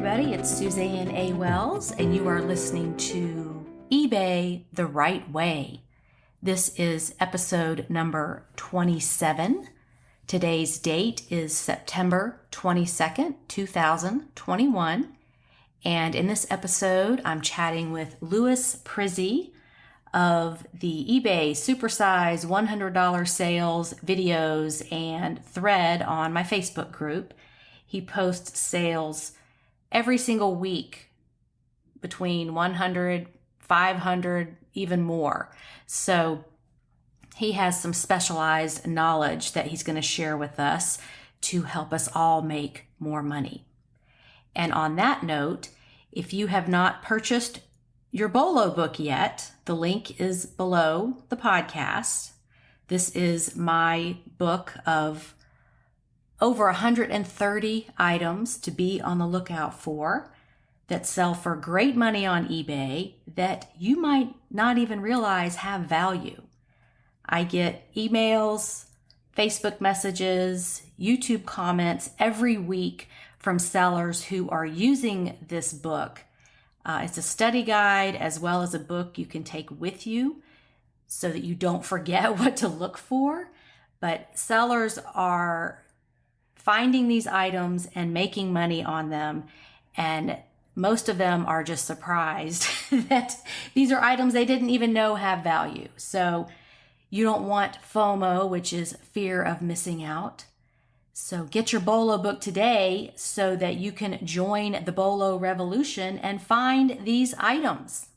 everybody. It's Suzanne A. Wells, and you are listening to eBay the Right Way. This is episode number 27. Today's date is September 22nd, 2021. And in this episode, I'm chatting with Louis Prizzi of the eBay Supersize $100 sales videos and thread on my Facebook group. He posts sales every single week between 100, 500, even more. So he has some specialized knowledge that he's going to share with us to help us all make more money. And on that note, if you have not purchased your BOLO book yet, the link is below the podcast. This is my book of over 130 items to be on the lookout for that sell for great money on eBay that you might not even realize have value. I get emails, Facebook messages, YouTube comments every week from sellers who are using this book. It's a study guide as well as a book you can take with you so that you don't forget what to look for. But sellers are finding these items and making money on them. And most of them are just surprised that these are items they didn't even know have value. So you don't want FOMO, which is fear of missing out. So get your BOLO book today so that you can join the BOLO revolution and find these items.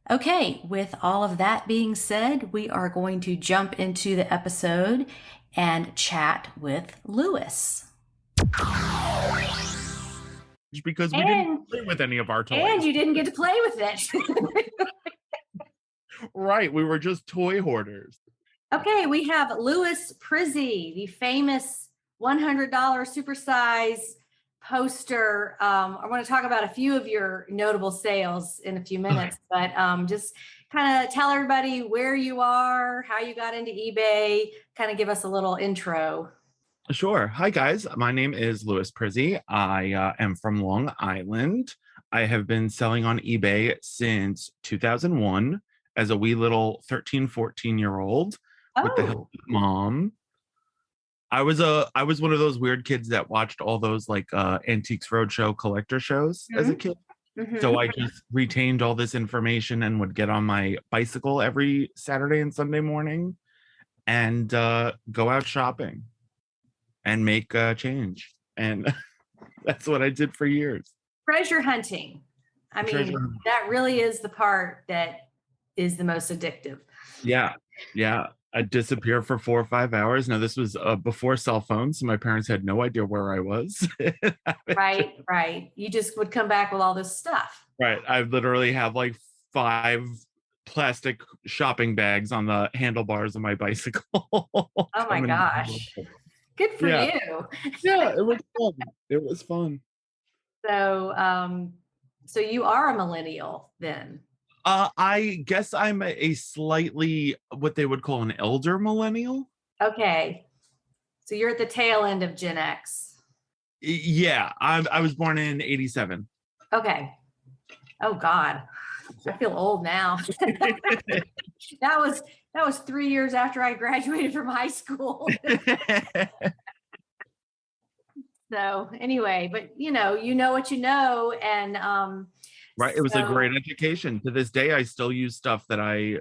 Okay, with all of that being said, we are going to jump into the episode and chat with Louis. Because we didn't play with any of our toys. And you didn't get to play with it. Right, we were just toy hoarders. Okay, we have Louis Prizzi, the famous $100 supersize poster. I want to talk about a few of your notable sales in a few minutes, but just kind of tell everybody where you are, how you got into eBay, kind of give us a little intro. Sure. Hi, guys. My name is Louis Prizzi. I am from Long Island. I have been selling on eBay since 2001 as a wee little 13, 14-year-old with the help of mom. I was one of those weird kids that watched all those Antiques Roadshow collector shows as a kid. Mm-hmm. So I just retained all this information and would get on my bicycle every Saturday and Sunday morning and go out shopping and make change. And that's what I did for years. Treasure hunting. I mean, that really is the part that is the most addictive. Yeah. I'd disappear for 4 or 5 hours. Now, this was before cell phones, so my parents had no idea where I was. Right. You just would come back with all this stuff. Right. I literally have 5 plastic shopping bags on the handlebars of my bicycle. Oh my gosh. Good for you. Yeah, it was fun. It was fun. So you are a millennial then? I guess I'm a slightly what they would call an elder millennial. Okay. So you're at the tail end of Gen X. Yeah, I was born in 87. Okay. Oh God. I feel old now. That was 3 years after I graduated from high school. So anyway, but you know what you know, and right. It was a great education. To this day, I still use stuff that I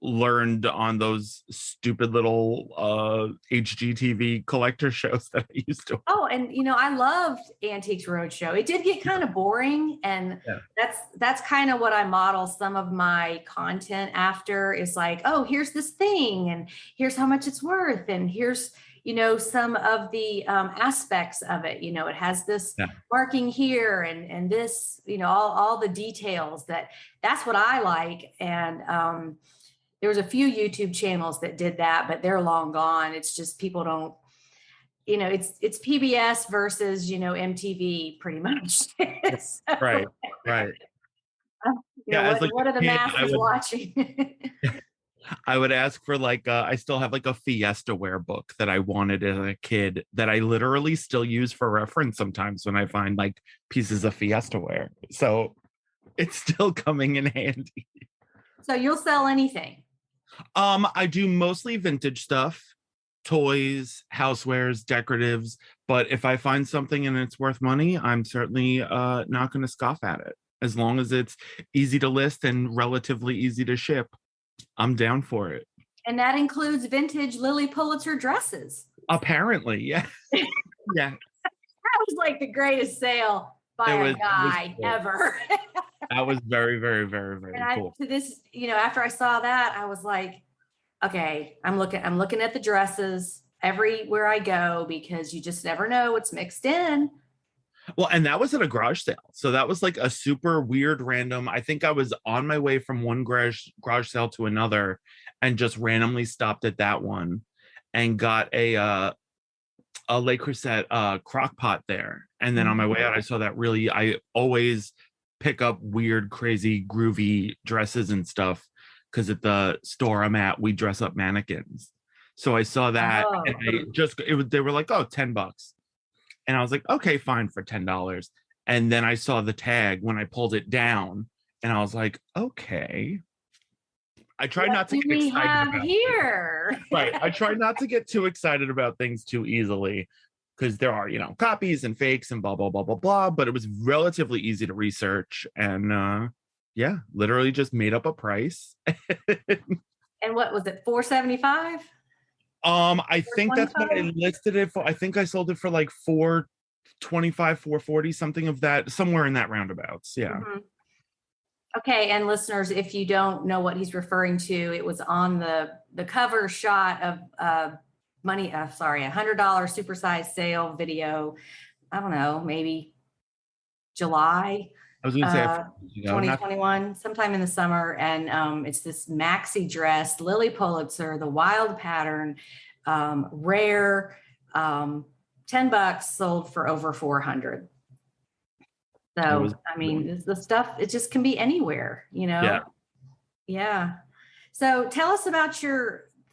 learned on those stupid little HGTV collector shows that I used to. Oh, and I loved Antiques Roadshow. It did get kind of boring, and that's kind of what I model some of my content after. Is like, oh, here's this thing, and here's how much it's worth, and here's some of the aspects of it. It has this marking here and this, all the details that's what I like. And there was a few YouTube channels that did that, but they're long gone. It's just people don't, it's PBS versus, MTV pretty much. So, right. what are the masses watching? I would ask for like I still have like a Fiesta Wear book that I wanted as a kid that I literally still use for reference sometimes when I find like pieces of Fiesta Wear. So it's still coming in handy. So you'll sell anything. I do mostly vintage stuff, toys, housewares, decoratives, but if I find something and it's worth money, I'm certainly not going to scoff at it. As long as it's easy to list and relatively easy to ship, I'm down for it. And that includes vintage Lily Pulitzer dresses. Apparently, yeah. Yeah. That was like the greatest sale by a guy cool. ever. That was very, very, very, very cool. To this, after I saw that, I was like, okay, I'm looking at the dresses everywhere I go because you just never know what's mixed in. Well, and that was at a garage sale. So that was like a super weird random. I think I was on my way from one garage sale to another and just randomly stopped at that one and got a Le Creuset crock pot there. And then on my way out, I saw that I always pick up weird, crazy, groovy dresses and stuff because at the store I'm at, we dress up mannequins. So I saw that and they were like, oh, $10. And I was like, okay, fine for $10. And then I saw the tag when I pulled it down and I was like, okay. I try not to get excited about here. Right. I try not to get too excited about things too easily because there are, copies and fakes and blah, blah, blah, blah, blah. But it was relatively easy to research. And yeah, literally just made up a price. And what was it, $475? I think that's what I listed it for. I think I sold it for like $425, $440, something of that, somewhere in that roundabouts. Yeah. Mm-hmm. Okay, and listeners, if you don't know what he's referring to, it was on the cover shot of a $100 supersized sale video. I don't know, maybe July. I was going to say 2021, sometime in the summer, and it's this maxi dress, Lily Pulitzer, the wild pattern, rare, $10, sold for over $400. So, the stuff, it just can be anywhere, Yeah. Yeah. So tell us about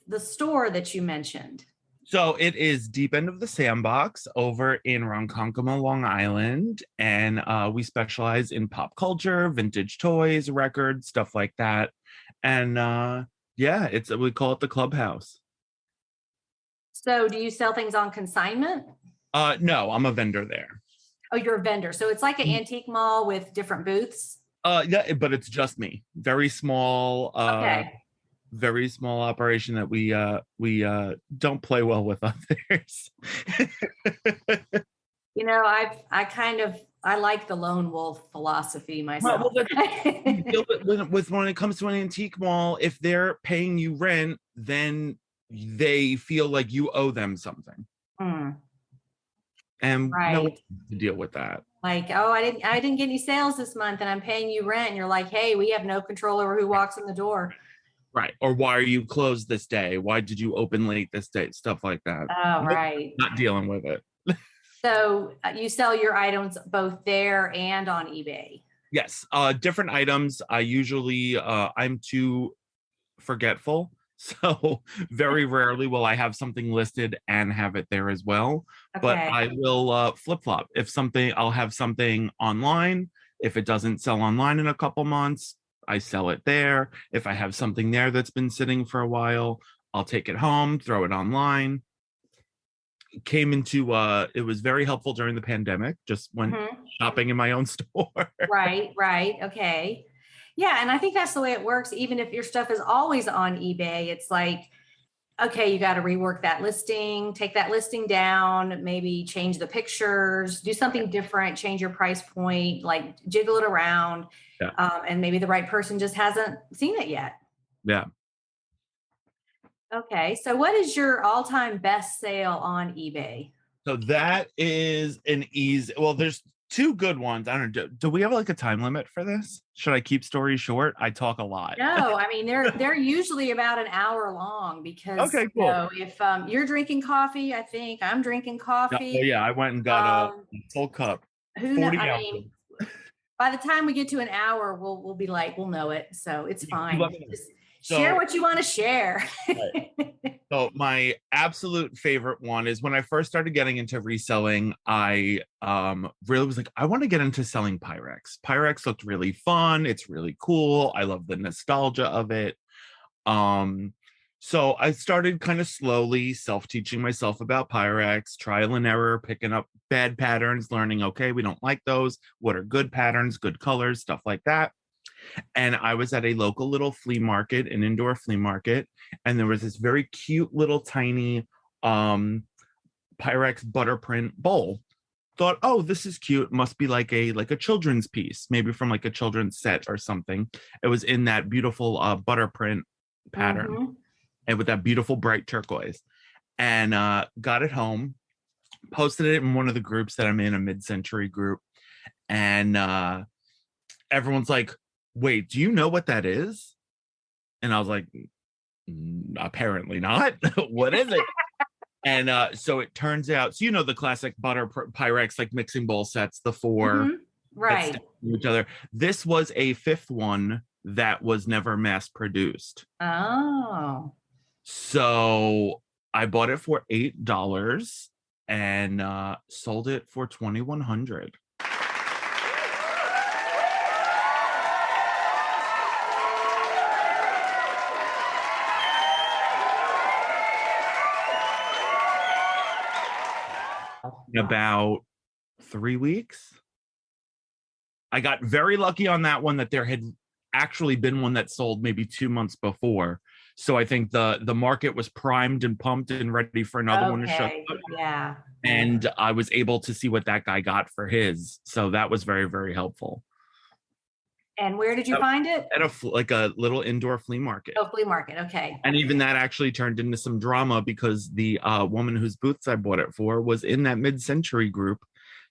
the store that you mentioned. So it is deep end of the Sandbox over in Ronkonkoma, Long Island. And we specialize in pop culture, vintage toys, records, stuff like that. And we call it the Clubhouse. So do you sell things on consignment? No, I'm a vendor there. Oh, you're a vendor. So it's like an antique mall with different booths? Yeah, but it's just me. Very small. Okay. Very small operation that we don't play well with others. I like the lone wolf philosophy myself. When it comes to an antique mall, if they're paying you rent, then they feel like you owe them something. And no one to deal with that. Like, oh, I didn't get any sales this month and I'm paying you rent. And you're like, hey, we have no control over who walks in the door. Right. Or why are you closed this day? Why did you open late this day? Stuff like that. Oh, right. Not dealing with it. So you sell your items both there and on eBay? Yes. Different items. I usually, I'm too forgetful. So very rarely will I have something listed and have it there as well. Okay. But I will flip-flop. I'll have something online. If it doesn't sell online in a couple months, I sell it there. If I have something there that's been sitting for a while, I'll take it home, throw it online. It was very helpful during the pandemic, just when shopping in my own store. Right. Okay. Yeah. And I think that's the way it works. Even if your stuff is always on eBay, it's like, okay, you got to rework that listing, take that listing down, maybe change the pictures, do something different, change your price point, like jiggle it around. Yeah. And maybe the right person just hasn't seen it yet. Yeah. Okay. So what is your all-time best sale on eBay? So that is there's two good ones. I don't know. Do we have like a time limit for this? Should I keep stories short? I talk a lot. No, I mean, they're usually about an hour long because okay, cool. If you're drinking coffee, I think I'm drinking coffee. Yeah, I went and got a full cup. Who knows? I mean, by the time we get to an hour, we'll be like, we'll know it. So it's fine. Share So, what you want to share. so my absolute favorite one is when I first started getting into reselling, I really was like, I want to get into selling Pyrex. Pyrex looked really fun. It's really cool. I love the nostalgia of it. Um, so I started kind of slowly self-teaching myself about Pyrex, trial and error, picking up bad patterns, learning, okay, we don't like those. What are good patterns, good colors, stuff like that. And I was at a local little flea market, an indoor flea market, and there was this very cute little tiny Pyrex butter print bowl. Thought, oh, this is cute. Must be like a children's piece, maybe from like a children's set or something. It was in that beautiful butter print pattern Mhm. and with that beautiful bright turquoise. And got it home, posted it in one of the groups that I'm in, a mid-century group, and everyone's like, wait, do you know what that is? And I was like, apparently not. What is it? And so it turns out, so the classic butter Pyrex like mixing bowl sets, the four Mhm. that Right. stack to each other. This was a fifth one that was never mass produced. Oh. So I bought it for $8 and sold it for $2,100. In about 3 weeks. I got very lucky on that one that there had actually been one that sold maybe 2 months before. So I think the market was primed and pumped and ready for another one to show Okay. up. Yeah. And I was able to see what that guy got for his. So that was very, very helpful. And where did you find it? At a little indoor flea market. Oh, flea market. Okay. And even that actually turned into some drama because the woman whose booths I bought it for was in that mid-century group,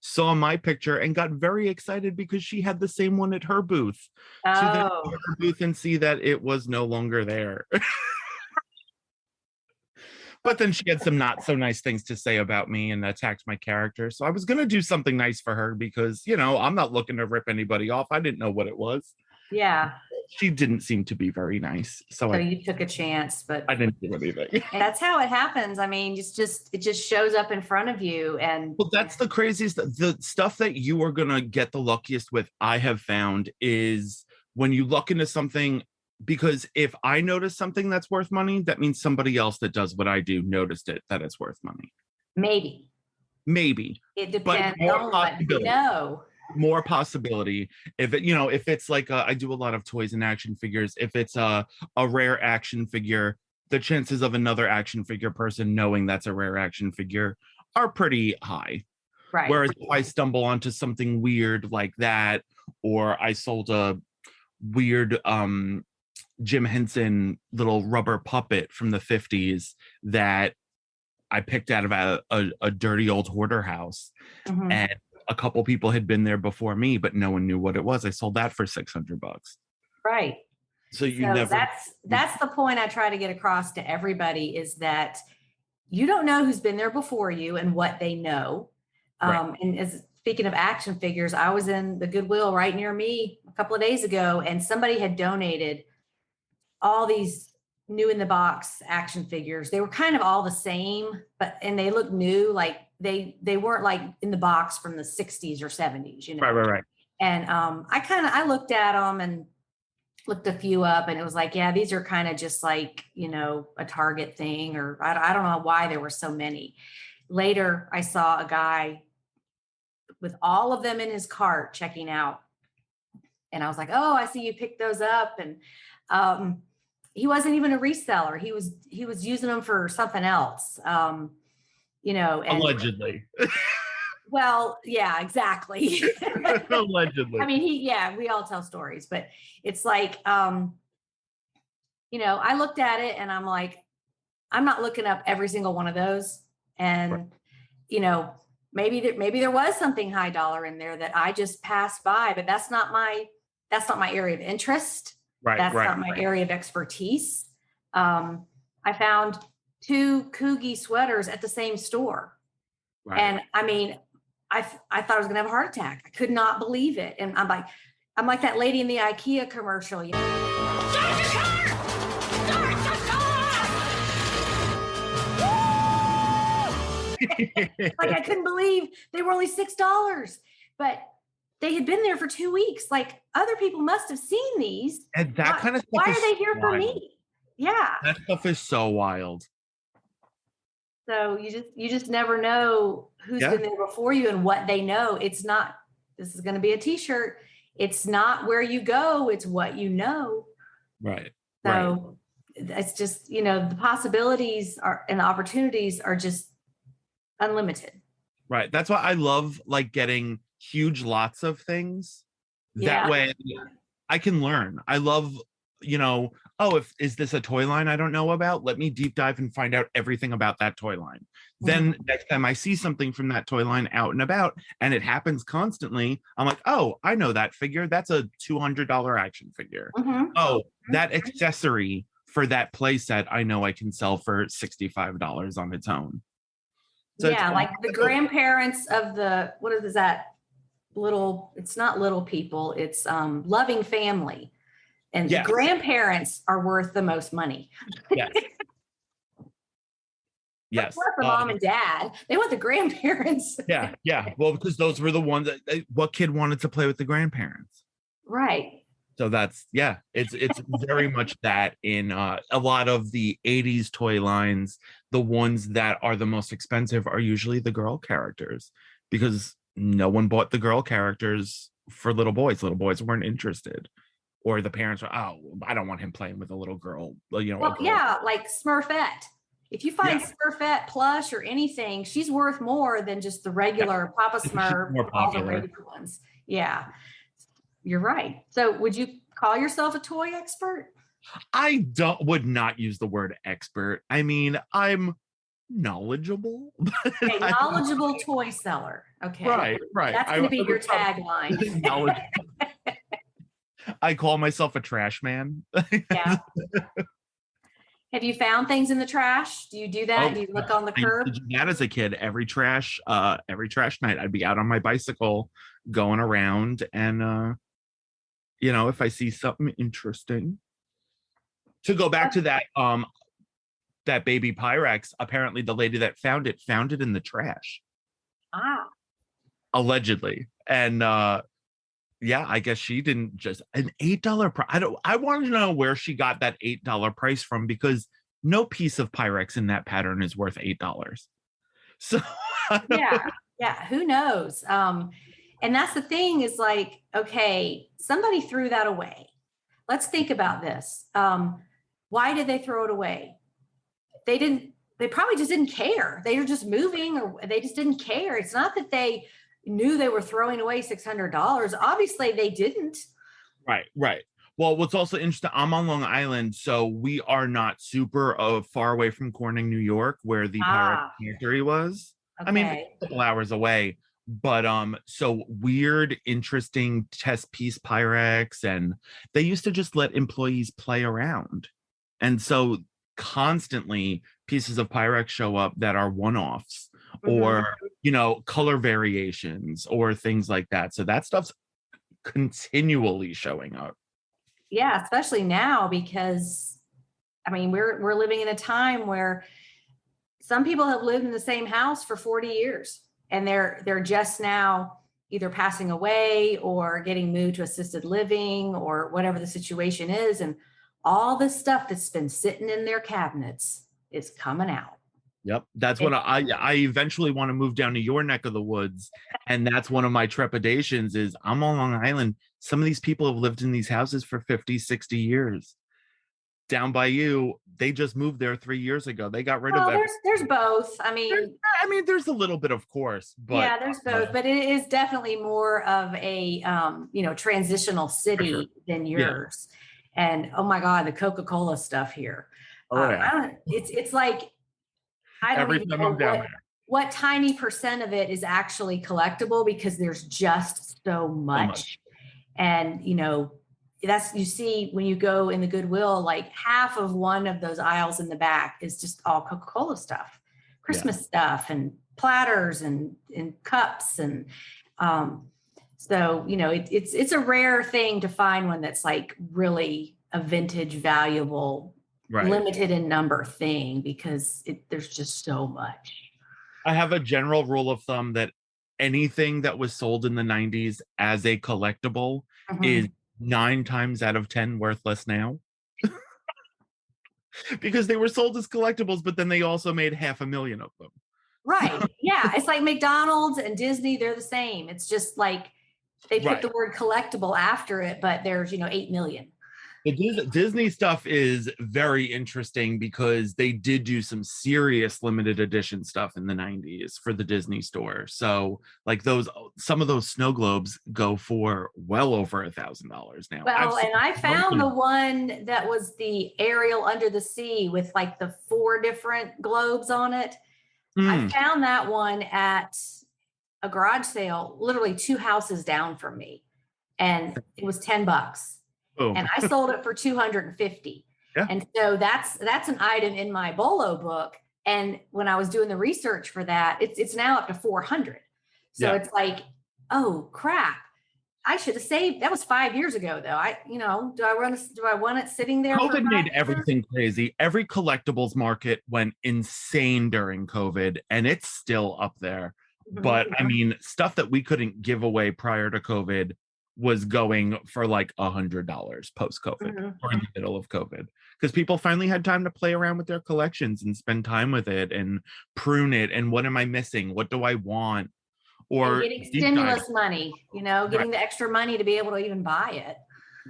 saw my picture and got very excited because she had the same one at her booth. To then go to her booth and see that it was no longer there. But then she had some not so nice things to say about me and attacked my character. So I was going to do something nice for her because, I'm not looking to rip anybody off. I didn't know what it was. Yeah. She didn't seem to be very nice. So you took a chance, but I didn't do anything. that's how it happens. I mean, it just shows up in front of you. And well, that's the craziest. The stuff that you are going to get the luckiest with, I have found, is when you look into something. Because if I notice something that's worth money, that means somebody else that does what I do noticed it, that it's worth money. maybe It depends more on what you possibility. know. More possibility. If if it's like I do a lot of toys and action figures. If it's a rare action figure, the chances of another action figure person knowing that's a rare action figure are pretty high. Right. Whereas if I stumble onto something weird like that, or I sold a weird Jim Henson little rubber puppet from the 50s that I picked out of a dirty old hoarder house. Mhm. And a couple people had been there before me, but no one knew what it was. I sold that for $600. Right. So never. That's the point I try to get across to everybody, is that you don't know who's been there before you and what they know. Right. And speaking of action figures, I was in the Goodwill right near me a couple of days ago, and somebody had donated all these new in the box action figures. They were kind of all the same, and they looked new. Like they weren't like in the box from the 60s or 70s, Right. And I looked at them and looked a few up, and it was like, yeah, these are kind of just like, a Target thing, or I don't know why there were so many. Later, I saw a guy with all of them in his cart checking out. And I was like, oh, I see you picked those up. And he wasn't even a reseller. He was using them for something else. And Allegedly. Well, yeah, exactly. Allegedly. I mean, we all tell stories, but it's like, I looked at it and I'm like, I'm not looking up every single one of those. And, right. Maybe there was something high dollar in there that I just passed by, but that's not my area of interest. Right. That's not my area of expertise. I found 2 Coogie sweaters at the same store. Right. And I mean, I thought I was going to have a heart attack. I could not believe it. And I'm like that lady in the IKEA commercial. Like, I couldn't believe they were only $6, but they had been there for 2 weeks. Like, other people must have seen these. And that kind of Why stuff are is they here for wild. me? Yeah. That stuff is so wild. So you just never know who's Yeah. been there before you and what they know. It's not, this is going to be a t-shirt. It's not where you go, it's what you know. Right. Right. So it's just, the possibilities and opportunities are just unlimited. Right. That's why I love like getting huge lots of things. That Yeah. way I can learn. I love, is this a toy line I don't know about? Let me deep dive and find out everything about that toy line. Then next time I see something from that toy line out and about, and it happens constantly, I'm like, oh, I know that figure. That's a $200 action figure. Oh, that accessory for that play set, I know I can sell for $65 on its own. So yeah, like the grandparents of what is that? It's not Little People, it's Loving Family. And the grandparents are worth the most money. Yes. Yes. What the mom and dad? They want the grandparents. Yeah. Well, because those were the ones that what kid wanted to play with the grandparents? Right. So that's it's very much that in a lot of the 80s toy lines, the ones that are the most expensive are usually the girl characters, because no one bought the girl characters for little boys. Little boys weren't interested. Or the parents are, oh, I don't want him playing with a little girl. Well, yeah, like Smurfette. If you find Smurfette plush or anything, she's worth more than just the regular Papa Smurf, all the regular ones. Yeah, you're right. So would you call yourself a toy expert? I would not use the word expert. I mean, I'm knowledgeable. Okay, knowledgeable toy seller. Okay. Right. That's going to be your tagline. I call myself a trash man. Yeah. Have you found things in the trash? Do you do that? Do you look on the curb? I did that as a kid. Every trash night, I'd be out on my bicycle going around, and if I see something interesting. To go back to that baby Pyrex, apparently the lady that found it in the trash. Allegedly. And I guess she didn't just an $8 price. I want to know where she got that $8 price from, because no piece of Pyrex in that pattern is worth $8. So yeah, who knows? And that's the thing is like, okay, somebody threw that away. Let's think about this. Why did they throw it away? They probably just didn't care. They were just moving, or they just didn't care. It's not that they knew they were throwing away $600. Obviously they didn't. Right. Well, what's also interesting, I'm on Long Island, so we are not super far away from Corning, New York, where the Pyrex factory was. Okay. I mean, a couple hours away, but so weird, interesting test piece Pyrex, and they used to just let employees play around. And so constantly pieces of Pyrex show up that are one-offs, or color variations or things like that. So that stuff's continually showing up. Yeah, especially now, because I mean, we're living in a time where some people have lived in the same house for 40 years, and they're just now either passing away or getting moved to assisted living or whatever the situation is, and all the stuff that's been sitting in their cabinets is coming out. Yep. That's what I eventually want to move down to your neck of the woods. And that's one of my trepidations is I'm on Long Island. Some of these people have lived in these houses for 50, 60 years. Down by you, they just moved there 3 years ago. They got rid of it. There's both. I mean, there's a little bit, of course, but yeah, there's both, but it is definitely more of a transitional city than yours. Yeah. And oh my God, the Coca-Cola stuff here. It's like, I don't even know what tiny percent of it is actually collectible, because there's just so much. And, that's, you see when you go in the Goodwill, like half of one of those aisles in the back is just all Coca-Cola stuff, Christmas stuff, and platters and cups. And so, it's a rare thing to find one that's like really a vintage, valuable, limited in number thing, because there's just so much. I have a general rule of thumb that anything that was sold in the 90s as a collectible is Mhm. 9 times out of 10 worthless now because they were sold as collectibles, but then they also made 500,000 of them. Right. Yeah. It's like McDonald's and Disney, they're the same. It's just like they put Right. the word collectible after it, but there's, 8 million. The Disney stuff is very interesting because they did do some serious limited edition stuff in the 90s for the Disney store. So, like some of those snow globes go for well over $1,000 now. I've Well, seen and I those found the one that was the Ariel Under the Sea with like the 4 different globes on it. I Mm, found that one at a garage sale, literally 2 houses down from me, and it was $10. boom. And I sold it for 250. Yeah. And so that's an item in my BOLO book. And when I was doing the research for that, it's now up to 400. So Yeah. it's like, oh crap. I should have saved. That was 5 years ago, though. Do I want it sitting there for COVID made 5 years? everything crazy. Every collectibles market went insane during COVID, and it's still up there. But I Mhm. mean, stuff that we couldn't give away prior to COVID was going for like $100 post COVID or in Mhm. the middle of COVID because people finally had time to play around with their collections and spend time with it and prune it. And what am I missing? What do I want? And Or getting deep dive. stimulus money, Right, getting the extra money to be able to even buy it.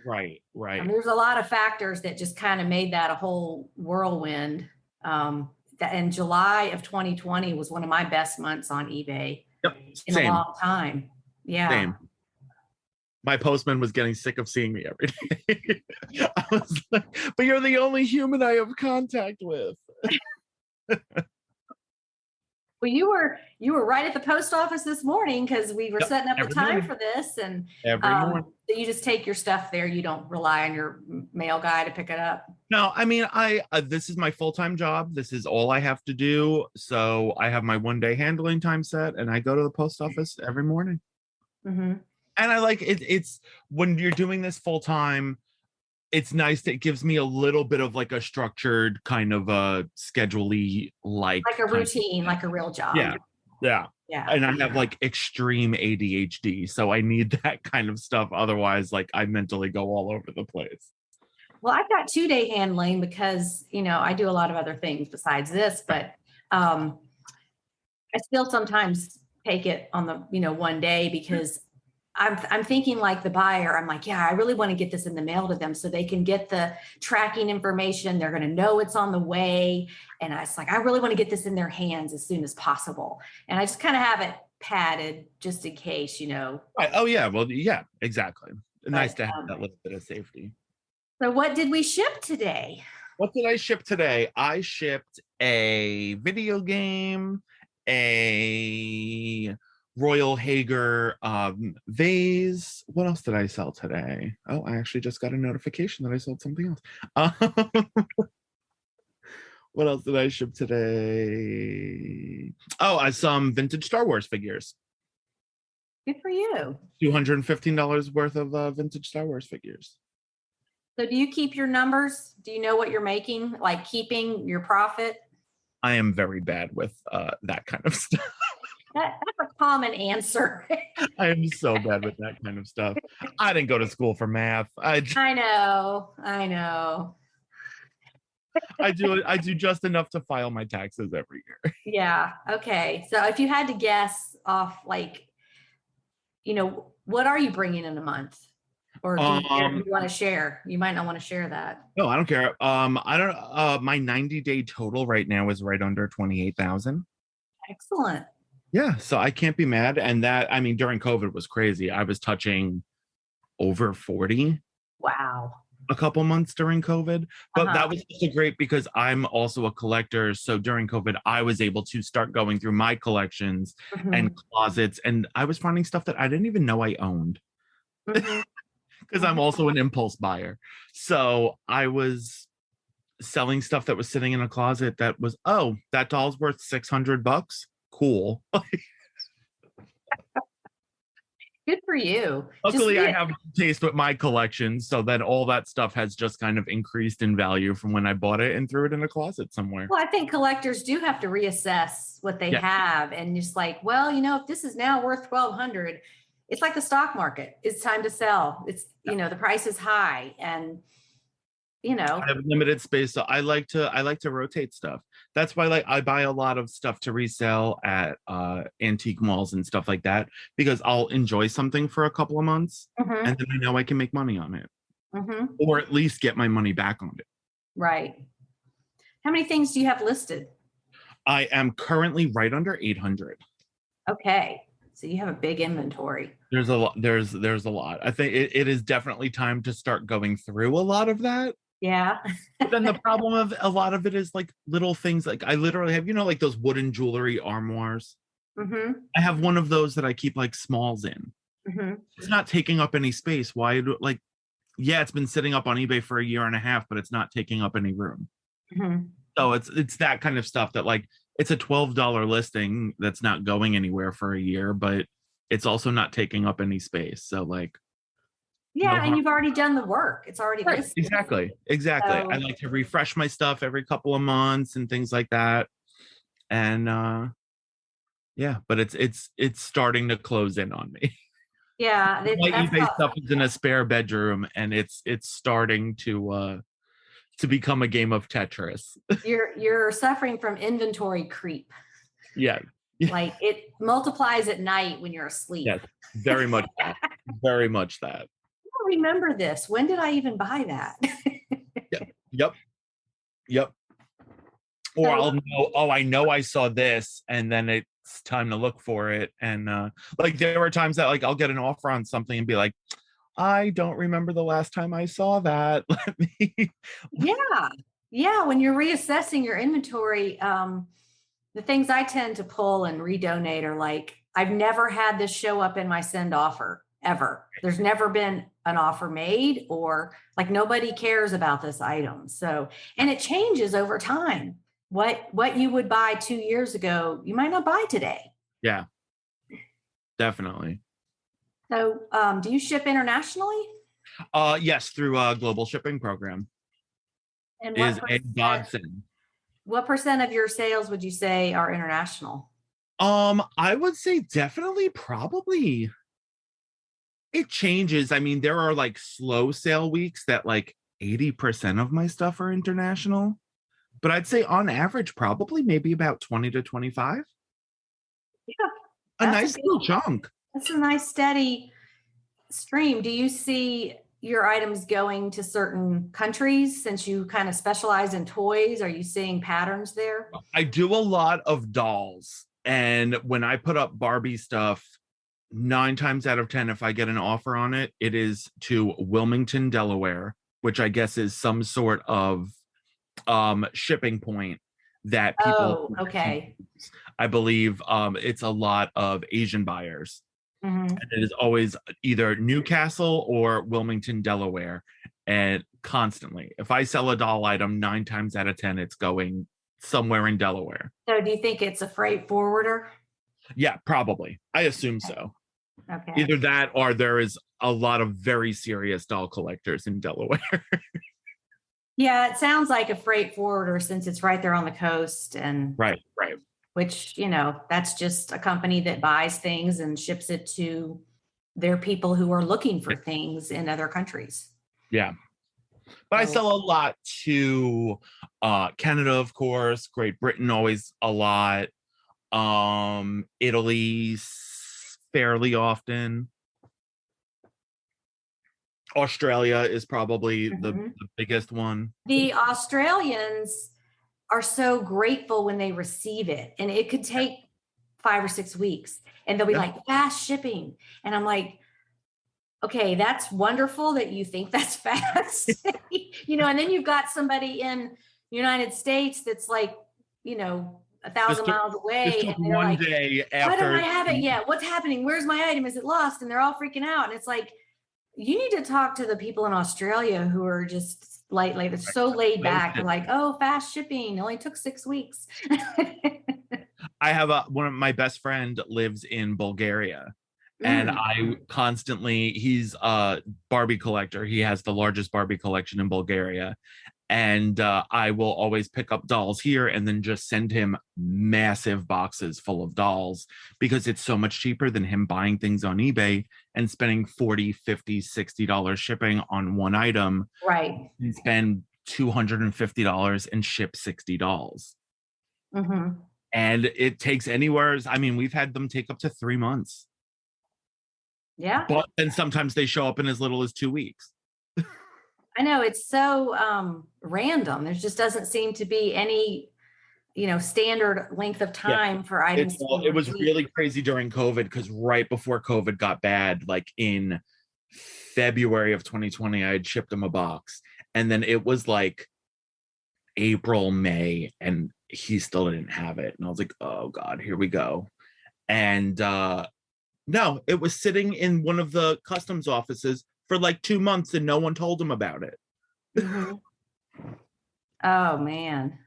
right, I right. mean, there's a lot of factors that just kind of made that a whole whirlwind. That in July of 2020 was one of my best months on eBay Yep. in a Same, long time. Yeah. same. My postman was getting sick of seeing me every day. I was like, but you're the only human I have contact with. Well, you were right at the post office this morning because we were Yep, setting up the every time morning. for this, and Every morning. so you just take your stuff there. You don't rely on your mail guy to pick it up. No, I mean, I this is my full-time job. This is all I have to do. So I have my 1 day handling time set, and I go to the post office every morning. Hmm. And I like it. It's when you're doing this full time, it's nice that it gives me a little bit of like a structured kind of a schedule-y like Like a kind of routine, like a real job. yeah, yeah. Yeah. And I have like extreme ADHD, so I need that kind of stuff. Otherwise, like I mentally go all over the place. Well, I've got 2-day handling because, I do a lot of other things besides this, but um, I still sometimes take it on the, 1 day because I'm thinking like the buyer. I'm like, yeah, I really want to get this in the mail to them so they can get the tracking information. They're going to know it's on the way. And I was like, I really want to get this in their hands as soon as possible. And I just kind of have it padded just in case. Right. Oh yeah, well yeah, exactly. Nice But to have that little bit of safety. so what did we ship today? What did I ship today? I shipped a video game, a Royal Hager vase. What else did I sell today? Oh, I actually just got a notification that I sold something else. What else did I ship today? Oh, some vintage Star Wars figures. Good for you. $215 worth of vintage Star Wars figures. So do you keep your numbers? Do you know what you're making? Like keeping your profit? I am very bad with that kind of stuff. That's a common answer. I am so bad with that kind of stuff. I didn't go to school for math. I know. I know. I do just enough to file my taxes every year. Yeah. Okay. So if you had to guess off, like, what are you bringing in a month? Or do you Um, want to share? You might not want to share that. no, I don't care. I don't. My 90-day total right now is right under 28,000. Excellent. Yeah, so I can't be mad. And that, I mean, during COVID was crazy. I was touching over 40 Wow. a couple months during COVID, but Uh-huh. that was also great because I'm also a collector. So during COVID, I was able to start going through my collections and Hmm. closets, and I was finding stuff that I didn't even know I owned Hmm. because I'm also an impulse buyer. So I was selling stuff that was sitting in a closet that was, oh, that doll's worth $600. Cool. Good Good for you. Luckily, I have taste with my collection, so then all that stuff has just kind of increased in value from when I bought it and threw it in a closet somewhere. Well, I think collectors do have to reassess what they have, and just like, well, if this is now worth 1,200, it's like the stock market. It's time to sell. It's the price is high, and I have limited space, so I like to rotate stuff. That's why I buy a lot of stuff to resell at antique malls and stuff like that, because I'll enjoy something for a couple of months and then I know I can make money on it. Or at least get my money back on it. Right. How many things do you have listed? I am currently right under 800. Okay. So you have a big inventory. There's a lot. There's a lot. I think it is definitely time to start going through a lot of that. Yeah. But then the problem of a lot of it is like little things. Like I literally have, like those wooden jewelry armoires. I have one of those that I keep like smalls in. It's not taking up any space. Why do it's been sitting up on eBay for a year and a half, but it's not taking up any room. So it's that kind of stuff that it's a $12 listing that's not going anywhere for a year, but it's also not taking up any space. So and you've already done the work. It's already listed. Exactly. So, I like to refresh my stuff every couple of months and things like that. And but it's starting to close in on me. Yeah, my eBay stuff is in a spare bedroom, and it's starting to become a game of Tetris. You're suffering from inventory creep. Yeah. Like it multiplies at night when you're asleep. Yes, very much that. Very much that. I don't remember this. When did I even buy that? Yep. Or I'll know, I know I saw this, and then it's time to look for it. And there were times that I'll get an offer on something and be like, I don't remember the last time I saw that. Let me. Yeah. When you're reassessing your inventory, the things I tend to pull and redonate are I've never had this show up in my send offer ever. There's never been an offer made, or nobody cares about this item. So, and it changes over time. What you would buy 2 years ago, you might not buy today. Yeah, definitely. So, do you ship internationally? Yes, through a global shipping program. And is a godsend. What percent of your sales would you say are international? I would say definitely, probably. It changes. I mean, there are slow sale weeks that 80% of my stuff are international. But I'd say on average, probably maybe about 20 to 25. Yeah. A nice little chunk. That's a nice steady stream. Do you see your items going to certain countries since you kind of specialize in toys? Are you seeing patterns there? I do a lot of dolls. And when I put up Barbie stuff, 9 times out of 10, if I get an offer on it, it is to Wilmington, Delaware, which I guess is some sort of shipping point that people use. I believe it's a lot of Asian buyers. And it is always either Newcastle or Wilmington, Delaware, and constantly. If I sell a doll item, 9 times out of 10, it's going somewhere in Delaware. So do you think it's a freight forwarder? Yeah, probably. I assume so. Okay. Either that or there is a lot of very serious doll collectors in Delaware. Yeah, it sounds like a freight forwarder since it's right there on the coast. And right. Which, that's just a company that buys things and ships it to their people who are looking for things in other countries. Yeah. But I sell a lot to Canada, of course, Great Britain, always a lot. Italy, fairly often. Australia is probably the biggest one. The Australians are so grateful when they receive it, and it could take 5 or 6 weeks, and they'll be fast shipping. And I'm like, okay, that's wonderful that you think that's fast. And then you've got somebody in the United States that's 1,000 miles away, and they're one day after, why don't I have it yet? What's happening? Where's my item? Is it lost? And they're all freaking out. And it's you need to talk to the people in Australia who are just they're so laid back. They're oh, fast shipping. It only took 6 weeks. I have one of my best friend lives in Bulgaria, And Mm. I constantly, he's a Barbie collector. He has the largest Barbie collection in Bulgaria. And I will always pick up dolls here and then just send him massive boxes full of dolls because it's so much cheaper than him buying things on eBay and spending 40, 50, $60 shipping on one item Right. and spend $250 and ship 60 dolls. Mm-hmm. And it takes anywhere, I mean, we've had them take up to 3 months. Yeah. But then sometimes they show up in as little as 2 weeks. I know it's so random. There just doesn't seem to be any, standard length of Yeah. time for items to be It was received. really crazy during COVID because right before COVID got bad, like in February of 2020, I had shipped him a box. And then it was like April, May, and he still didn't have it. And I was like, oh God, here we go. And no, it was sitting in one of the customs offices for like 2 months and no one told him about it. Mm-hmm. Oh man.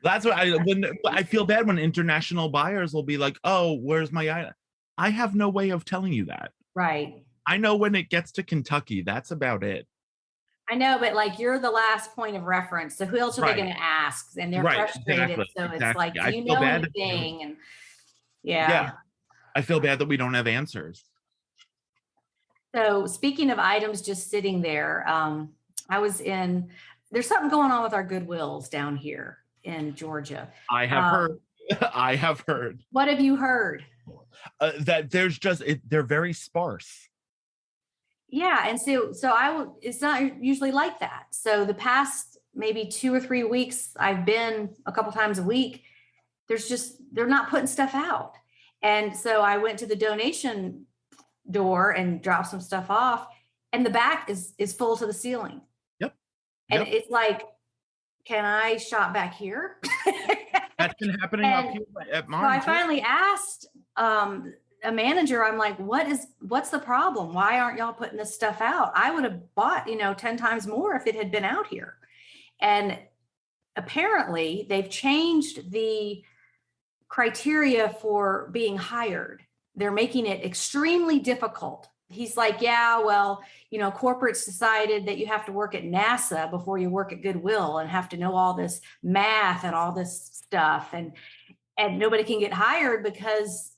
That's what I feel bad when international buyers will be like, oh, where's my item? I have no way of telling you that. Right. I know when it gets to Kentucky, that's about it. I know, but like you're the last point of reference. So who else are they Right. going to ask? And they're Right, frustrated. exactly, So it's exactly. like, I do you feel know bad anything? And yeah, yeah. I feel bad that we don't have answers. So speaking of items just sitting there, there's something going on with our Goodwills down here in Georgia. I have heard. I have heard What have you heard? that there's they're very sparse. Yeah, and it's not usually like that. So the past maybe 2 or 3 weeks, I've been a couple times a week. They're not putting stuff out. And so I went to the donation door and dropped some stuff off, and the back is full to the ceiling. Yep. And it's like, can I shop back here? That's been happening up here at mine. So I finally asked a manager, I'm like, what's the problem? Why aren't y'all putting this stuff out? I would have bought, 10 times more if it had been out here. And apparently they've changed the criteria for being hired. They're making it extremely difficult. He's like, yeah, well, corporates decided that you have to work at NASA before you work at Goodwill and have to know all this math and all this stuff. And nobody can get hired because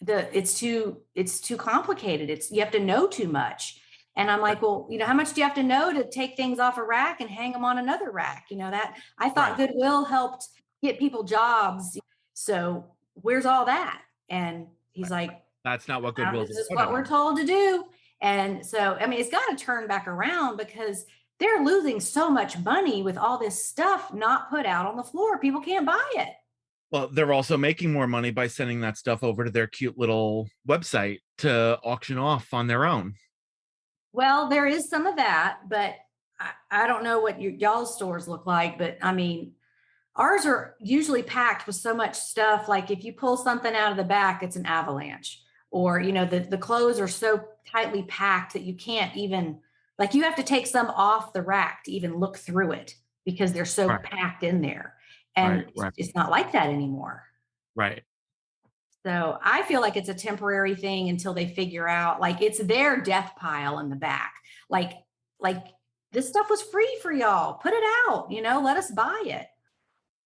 it's too complicated. You have to know too much. And I'm like, well, how much do you have to know to take things off a rack and hang them on another rack? That I thought Right. Goodwill helped get people jobs. So where's all that? And he's like, that's not what Goodwill this is what we're told to do. And so, I mean, it's got to turn back around because they're losing so much money with all this stuff not put out on the floor. People can't buy it. Well, they're also making more money by sending that stuff over to their cute little website to auction off on their own. Well, there is some of that, but I don't know what y'all's stores look like, but I mean, ours are usually packed with so much stuff. Like if you pull something out of the back, it's an avalanche. Or, the clothes are so tightly packed that you can't even, like you have to take some off the rack to even look through it because they're so packed in there. And it's not like that anymore. Right. So I feel like it's a temporary thing until they figure out, like it's their death pile in the back. Like this stuff was free for y'all. Put it out, let us buy it.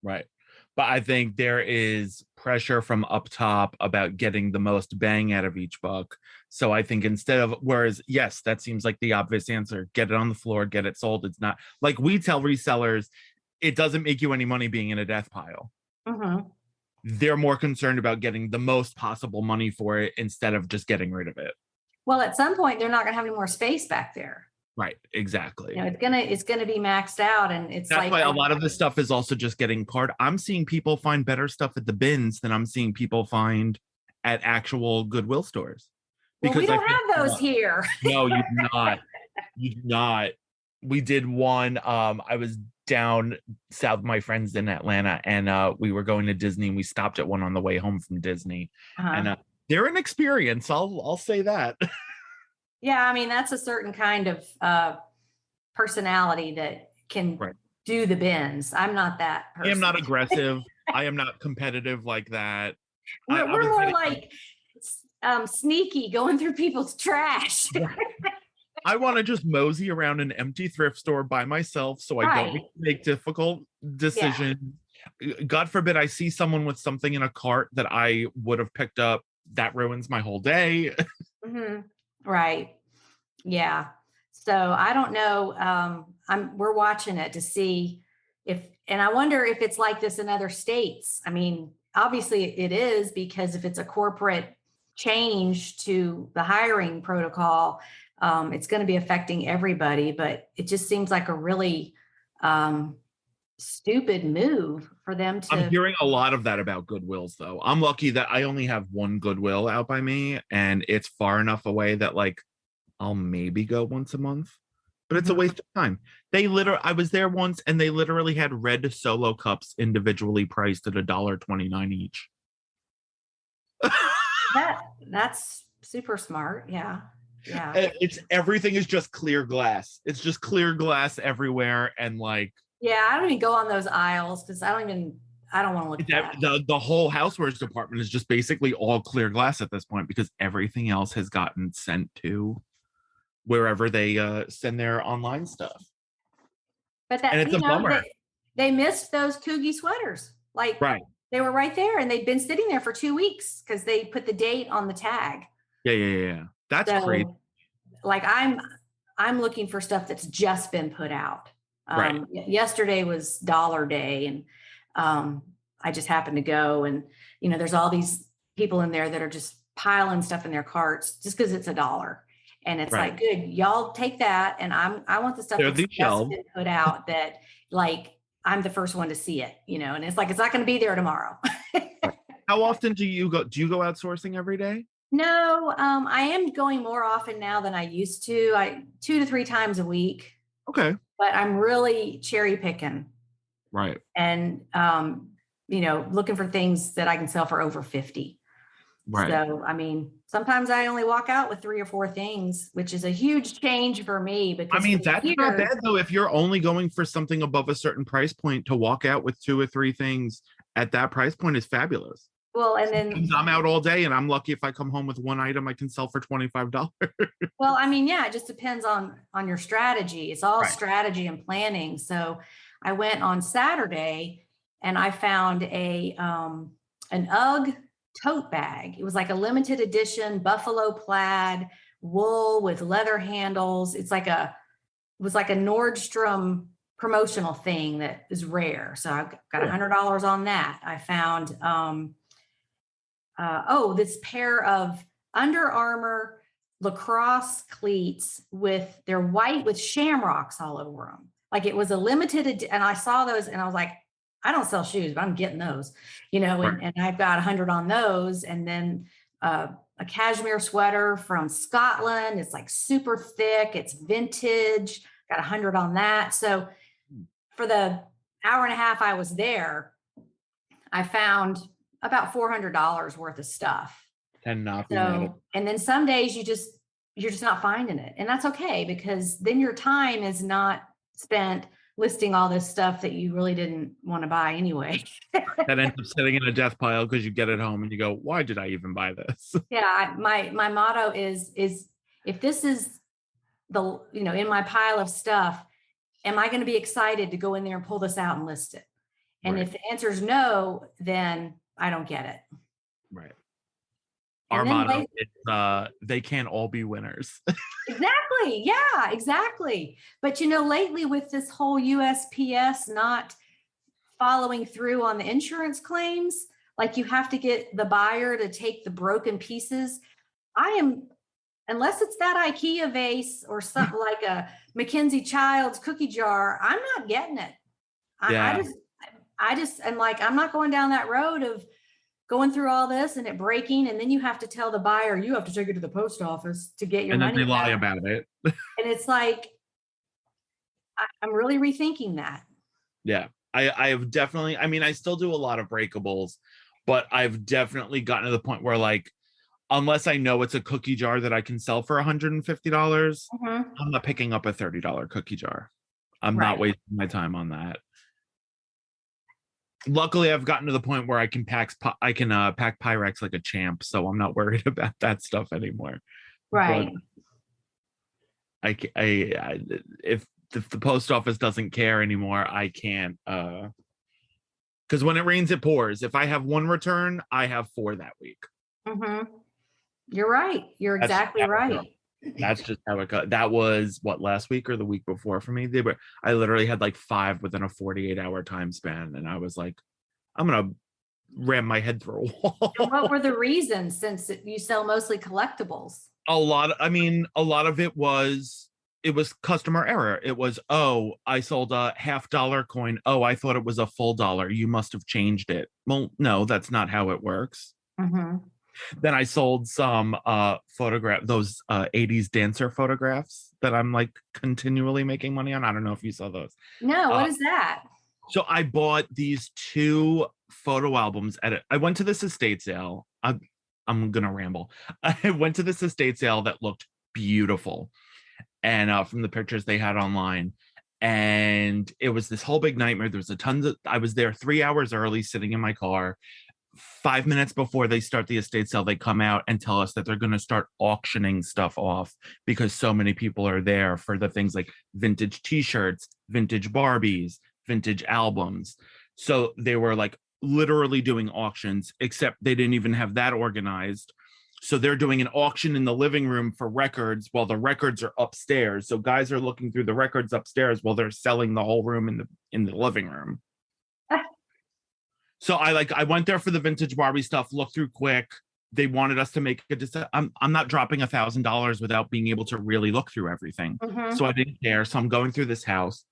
Right. But I think there is pressure from up top about getting the most bang out of each buck. So I think whereas, yes, that seems like the obvious answer, get it on the floor, get it sold. It's not like we tell resellers, it doesn't make you any money being in a death pile. Mm-hmm. They're more concerned about getting the most possible money for it instead of just getting rid of it. Well, at some point, they're not going to have any more space back there. Right, exactly. It's gonna be maxed out, and that's why a lot of this stuff is also just getting card. I'm seeing people find better stuff at the bins than I'm seing people find at actual Goodwill stores. Because we don't have those here. No, you do not. You do not. We did one. I was down south with my friends in Atlanta, and we were going to Disney, and we stopped at one on the way home from Disney. And they're an experience. I'll say that. Yeah, I mean, that's a certain kind of personality that can do the bins. I'm not that person. I am not aggressive. I am not competitive like that. We're more like, sneaky going through people's trash. I want to just mosey around an empty thrift store by myself so I don't Right. make difficult decisions. God forbid I see someone with something in a cart that I would have picked up. That ruins my whole day. Right. Yeah. So I don't know. We're watching it to see and I wonder if it's like this in other states. I mean, obviously it is, because if it's a corporate change to the hiring protocol, it's going to be affecting everybody. But it just seems like a really stupid move for them I'm to. hearing a lot of that about Goodwills, though. I'm lucky that I only have one Goodwill out by me, and it's far enough away that like I'll maybe go once a month, but it's a waste of time. I was there once, and they literally had red Solo cups individually priced at $1.29 each. That's super smart. Yeah. Yeah. It's everything is just clear glass. It's just clear glass everywhere, and like Yeah, I don't even go on those aisles because I don't want to look at that. the whole housewares department is just basically all clear glass at this point because everything else has gotten sent to wherever they send their online stuff. But And it's a bummer. They missed those Coogie sweaters. Like Right. they were right there and they'd been sitting there for 2 weeks because they put the date on the tag. Yeah. That's crazy. Like I'm looking for stuff that's just been put out. Right. Yesterday was Dollar Day, and I just happened to go, and there's all these people in there that are just piling stuff in their carts just because it's $1. And it's like, good, y'all take that. And I want the stuff that's just been put out that like I'm the first one to see it, and it's like, it's not going to be there tomorrow. How often do you go outsourcing every day? No, I am going more often now than I used to. 2 to 3 times a week. Okay. But I'm really cherry picking. Right. And, looking for things that I can sell for over 50. Right. So, I mean, sometimes I only walk out with 3 or 4 things, which is a huge change for me. Because I mean, that's not bad though. If you're only going for something above a certain price point, to walk out with 2 or 3 things at that price point is fabulous. Well, and then I'm out all day, and I'm lucky if I come home with one item I can sell for $25. Well, I mean, yeah, it just depends on your strategy. It's all strategy and planning. So I went on Saturday and I found an UGG tote bag. It was like a limited edition buffalo plaid wool with leather handles. It was like a Nordstrom promotional thing that is rare. So I got $100 on that. I found this pair of Under Armour lacrosse cleats they're white with shamrocks all over them. Like it was a limited and I saw those and I was like, I don't sell shoes, but I'm getting those, and I've got 100 on those. And then a cashmere sweater from Scotland. It's like super thick. It's vintage. Got 100 on that. So for the hour and a half I was there, I found about $400 worth of stuff. And then some days you're just not finding it. And that's okay, because then your time is not spent listing all this stuff that you really didn't want to buy anyway. That ends up sitting in a death pile because you get it home and you go, why did I even buy this? Yeah. My motto is if this is in my pile of stuff, am I going to be excited to go in there and pull this out and list it? And if the answer is no, then I don't get it. Right. Our motto is they can't all be winners. Exactly. Yeah, exactly. But lately with this whole USPS not following through on the insurance claims, like you have to get the buyer to take the broken pieces. Unless it's that IKEA vase or something like a Mackenzie Childs cookie jar, I'm not getting it. I just am like, I'm not going down that road of going through all this and it breaking, and then you have to tell the buyer you have to take it to the post office to get your money. And then they lie about it. And it's like, I'm really rethinking that. Yeah, I have definitely. I mean, I still do a lot of breakables, but I've definitely gotten to the point where, like, unless I know it's a cookie jar that I can sell for $150, I'm not picking up a $30 cookie jar. I'm not wasting my time on that. Luckily, I've gotten to the point where I can pack Pyrex like a champ, so I'm not worried about that stuff anymore. But Right. if the post office doesn't care anymore, I can't. Because when it rains, it pours. If I have one return, I have four that week. Mm-hmm. You're right. You're That's exactly right. that's just how it goes. That was what, last week or the week before for me. I literally had like five within a 48-hour time span, and I was like, I'm gonna ram my head through a And what wall. were the reasons since you sell mostly collectibles? A lot of it was customer error. It was, oh, I sold a $half coin. Oh, I thought it was a full dollar. You must have changed it. Well, no, that's not how it works. Mm-hmm. Then I sold some those 80s dancer photographs that I'm like continually making money on. I don't know if you saw those. No, what Uh, is that? so I bought these two photo albums I went to this estate sale. I'm gonna ramble. I went to this estate sale that looked beautiful, and from the pictures they had online, and it was this whole big nightmare. There was a tons of. I was there 3 hours early, sitting in my car. 5 minutes before they start the estate sale, they come out and tell us that they're going to start auctioning stuff off because so many people are there for the things like vintage t-shirts, vintage Barbies, vintage albums. So they were like literally doing auctions, except they didn't even have that organized. So they're doing an auction in the living room for records while the records are upstairs. So guys are looking through the records upstairs while they're selling the whole room in the living room. So I went there for the vintage Barbie stuff, looked through quick. They wanted us to make a decision. I'm not dropping $1,000 without being able to really look through everything. Mm-hmm. So I didn't care. So I'm going through this house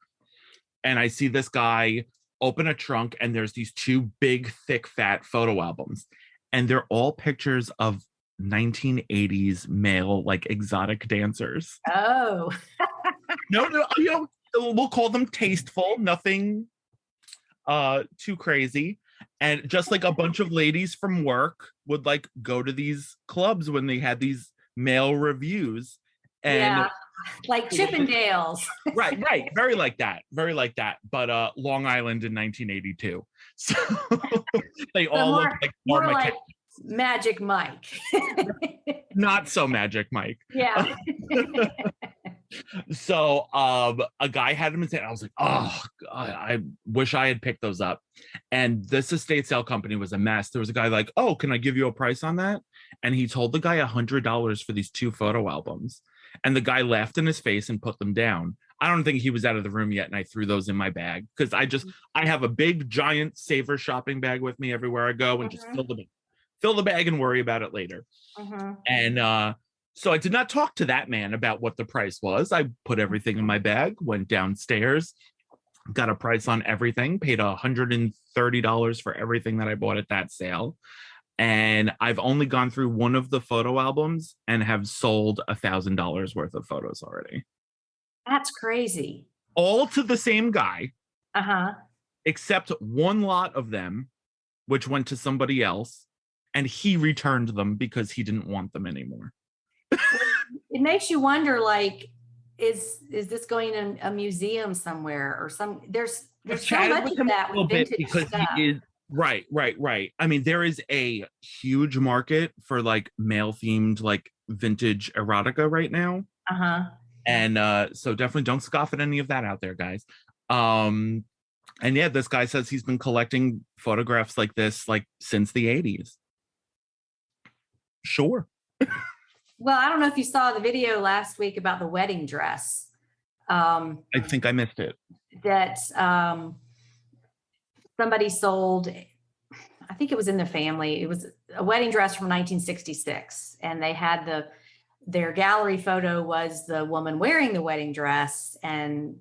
and I see this guy open a trunk and there's these two big, thick, fat photo albums. And they're all pictures of 1980s male, like exotic dancers. Oh, No, we'll call them tasteful, nothing too crazy. And just like a bunch of ladies from work would like go to these clubs when they had these male reviews. And yeah, like Chippendales. right, very like that, but Long Island in 1982. So they So all look like more like Magic Mike. not so Magic Mike. Yeah. So a guy had him in hand. I was like, oh God, I wish I had picked those up. And this estate sale company was a mess. There was a guy like, oh, can I give you a price on that? And he told the guy $100 for these two photo albums. And the guy laughed in his face and put them down. I don't think he was out of the room yet, and I threw those in my bag because I have a big giant Saver shopping bag with me everywhere I go, and just fill the bag and worry about it later. And so I did not talk to that man about what the price was. I put everything in my bag, went downstairs, got a price on everything, paid $130 for everything that I bought at that sale. And I've only gone through one of the photo albums and have sold $1,000 worth of photos already. That's crazy. All to the same guy, Uh-huh. except one lot of them, which went to somebody else, and he returned them because he didn't want them anymore. It makes you wonder, like, is this going in a museum somewhere or there's so much of that with vintage because stuff. he is right. I mean, there is a huge market for like male themed like vintage erotica right now. Uh-huh. And so definitely don't scoff at any of that out there, guys. And yeah, this guy says he's been collecting photographs like this like since the 80s. Sure. Well, I don't know if you saw the video last week about the wedding dress. I think I missed it. That somebody sold, I think it was in the family. It was a wedding dress from 1966. And they had their gallery photo was the woman wearing the wedding dress. And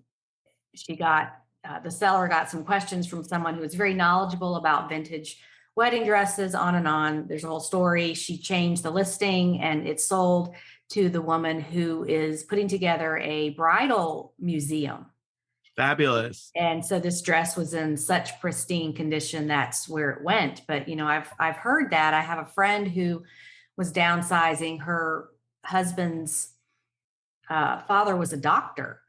she got, the seller got some questions from someone who was very knowledgeable about vintage wedding dresses, on and on. There's a whole story. She changed the listing and it sold to the woman who is putting together a bridal museum. Fabulous. And so this dress was in such pristine condition. That's where it went. But, you know, I've heard that. I have a friend who was downsizing. Her husband's father was a doctor,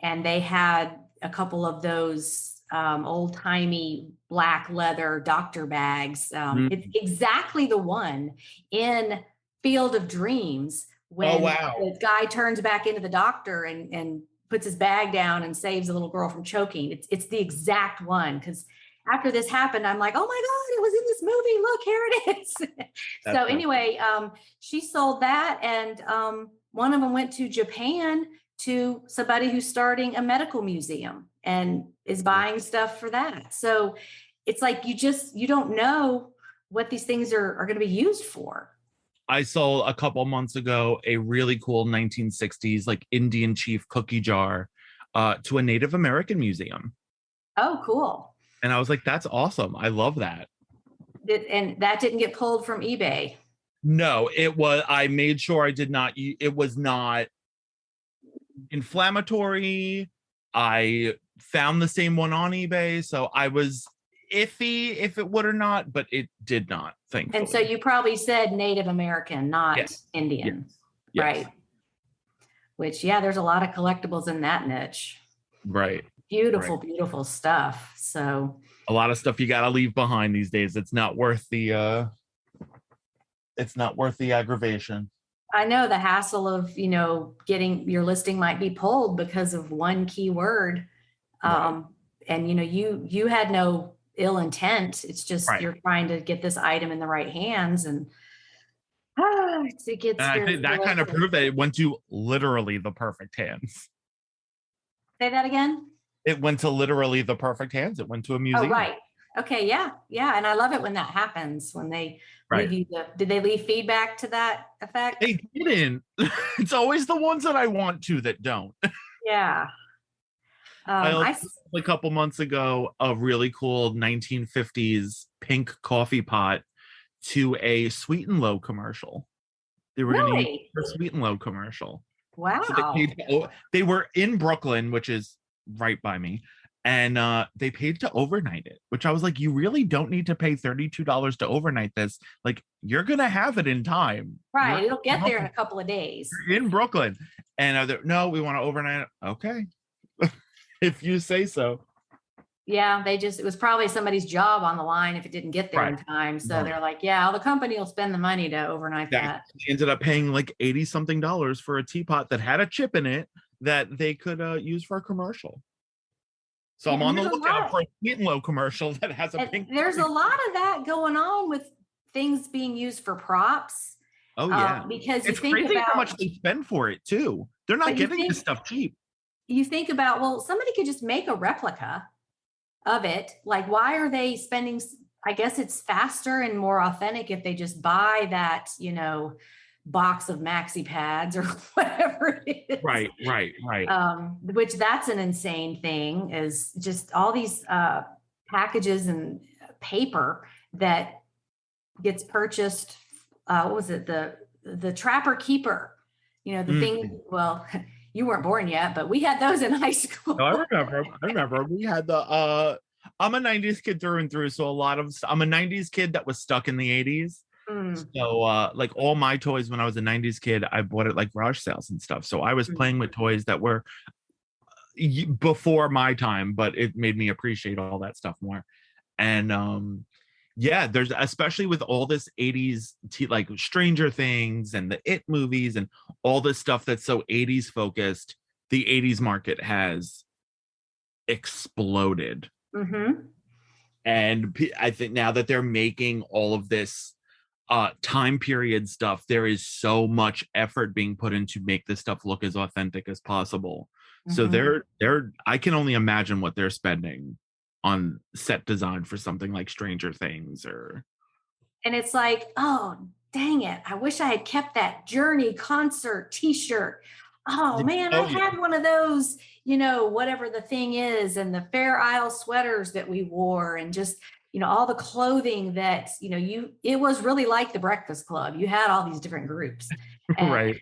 and they had a couple of those old-timey black leather doctor bags. It's Mm. exactly the one in Field of Dreams Oh, when wow. the guy turns back into the doctor and puts his bag down and saves a little girl from choking. It's the exact one, because after this happened, I'm like, oh my God, it was in this movie. Look, here it is. That's So so anyway, she sold that, and one of them went to Japan to somebody who's starting a medical museum and is cool. buying stuff for that. So it's like you don't know what these things are going to be used for. I saw a couple months ago a really cool 1960s like Indian chief cookie jar to a Native American museum. Oh, cool. And I was like, that's awesome. I love that. And that didn't get pulled from eBay. No, it was, I made sure I did not, it was not inflammatory. I found the same one on eBay. So I was iffy if it would or not, but it did not, thankfully. And so you probably said Native American, not Yes. Indian. Yes. Right. Which, yeah, there's a lot of collectibles in that niche. Right. Beautiful, Right. beautiful stuff. So a lot of stuff you got to leave behind these days. It's not worth the aggravation. I know the hassle of, getting your listing might be pulled because of one keyword. Right. And, you had no ill intent. It's just Right. you're trying to get this item in the right hands, and it gets And I think that kind of proved that it went to literally the perfect hands. Say that again? It went to literally the perfect hands. It went to a museum. Oh, right. Okay. Yeah. Yeah. And I love it when that happens, when they Right. leave you did they leave feedback to that effect? They didn't. It's always the ones that I want to that don't. Yeah. I also saw a couple months ago a really cool 1950s pink coffee pot to a Sweet and Low commercial. They were going to use it for a Sweet and Low commercial. Wow. So they were in Brooklyn, which is right by me, and they paid to overnight it, which I was like, you really don't need to pay $32 to overnight this. Like, you're gonna have it in time, right? It'll get there in a couple of days. You're in Brooklyn. And no, we want to overnight it. Okay. If you say so. Yeah, it was probably somebody's job on the line if it didn't get there in time. So they're like, yeah, the company will spend the money to overnight that. They ended up paying like $80 something for a teapot that had a chip in it that they could use for a commercial. So I'm on the lookout for a Sweet and Low commercial that has a pink. There's a lot of that going on with things being used for props. Oh yeah, because it's crazy how much they spend for it too. They're not getting this stuff cheap. You think about, well, somebody could just make a replica of it. Like, why are they spending? I guess it's faster and more authentic if they just buy that, box of maxi pads or whatever it is. Right. Which that's an insane thing, is just all these packages and paper that gets purchased. What was it? The Trapper Keeper, the thing, well, you weren't born yet, but we had those in high school. No, I remember we had the I'm a 90s kid through and through, so I'm a 90s kid that was stuck in the 80s. So like all my toys when I was a 90s kid, I bought at like garage sales and stuff. So I was playing with toys that were before my time, but it made me appreciate all that stuff more. And yeah, there's, especially with all this 80s like Stranger Things and the It movies and all this stuff that's so 80s focused, the 80s market has exploded. And I think now that they're making all of this time period stuff, there is so much effort being put in to make this stuff look as authentic as possible. So I can only imagine what they're spending on set design for something like Stranger Things. And it's like, oh, dang it, I wish I had kept that Journey concert t-shirt. Oh man, I had one of those, whatever the thing is, and the Fair Isle sweaters that we wore, and just, all the clothing that, it was really like the Breakfast Club. You had all these different groups. Right.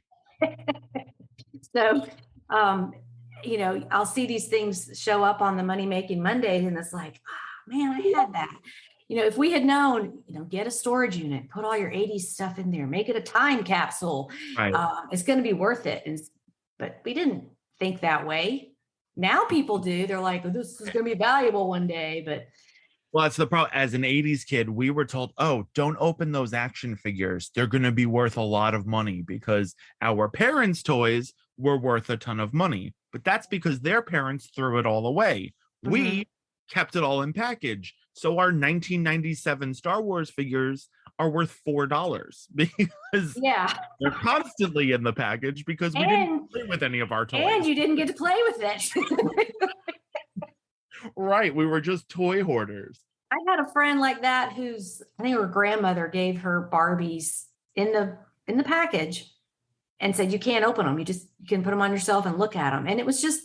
So, I'll see these things show up on the Money Making Monday, and it's like, man, I had that. If we had known, get a storage unit, put all your 80s stuff in there, make it a time capsule. Right. It's going to be worth it. But we didn't think that way. Now people do. They're like, oh, this is going to be valuable one day. But Well, that's the problem. As an 80s kid, we were told, oh, don't open those action figures. They're going to be worth a lot of money because our parents' toys were worth a ton of money. But that's because their parents threw it all away. mhm. We kept it all in package. So our 1997 Star Wars figures are worth $4 because Yeah. they're constantly in the package because we didn't And play with any of our and toys. you didn't get to play with it. Right. We were just toy hoarders. I had a friend like that whose I think her grandmother gave her Barbies in the package and said you can't open them. You can put them on yourself and look at them. And it was just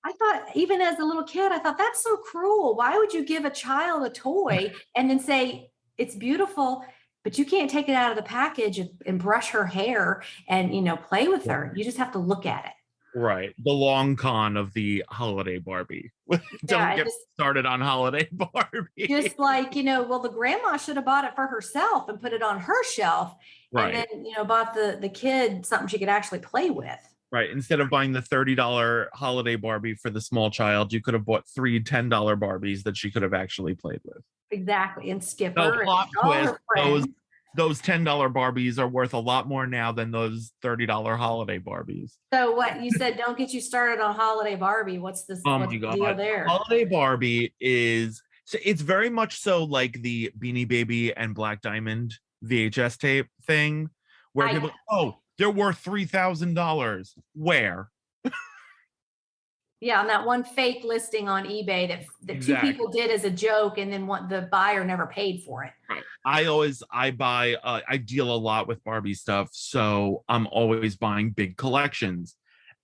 I thought even as a little kid, I thought that's so cruel. Why would you give a child a toy and then say it's beautiful, but you can't take it out of the package and brush her hair and play with her. You just have to look at it. Right. The long con of the holiday Barbie. Don't Yeah, get started on holiday Barbie. just like, well, the grandma should have bought it for herself and put it on her shelf and Right. then, bought the kid something she could actually play with. Right. Instead of buying the $30 holiday Barbie for the small child, you could have bought three $10 Barbies that she could have actually played with. Exactly. And No Skipper and plot all twist. her friends. Those $10 Barbies are worth a lot more now than those $30 holiday Barbies. So what you said, don't get you started on holiday Barbie. What's Oh what's my the deal God. there? Holiday Barbie is so it's very much so like the Beanie Baby and Black Diamond VHS tape thing where people, oh, they're worth $3,000. Where? Yeah, on that one fake listing on eBay that Exactly. two people did as a joke, and then the buyer never paid for it. Right. I deal a lot with Barbie stuff, so I'm always buying big collections,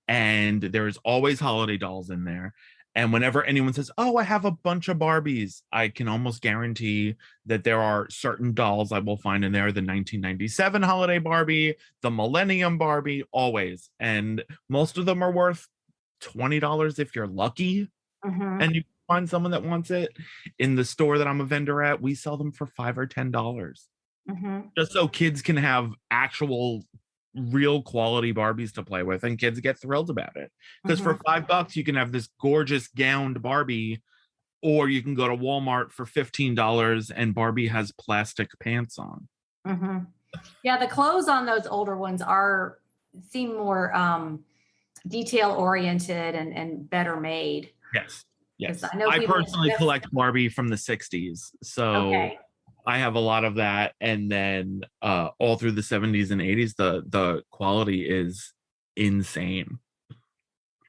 and there's always holiday dolls in there. And whenever anyone says, "Oh, I have a bunch of Barbies," I can almost guarantee that there are certain dolls I will find in there: the 1997 holiday Barbie, the Millennium Barbie, always, and most of them are worth $20 if you're lucky, Mm-hmm. and you find someone that wants it. In the store that I'm a vendor at, we sell them for $5 or $10, Mm-hmm. just so kids can have actual real quality Barbies to play with, and kids get thrilled about it. Because Mm-hmm. for $5 you can have this gorgeous gowned Barbie, or you can go to Walmart for $15 and Barbie has plastic pants on. Mm-hmm. Yeah, the clothes on those older ones seem more detail oriented and better made. Yes. Yes. I know I people personally collect Barbie from the 60s. So okay. I have a lot of that. And then all through the 70s and 80s, the quality is insane.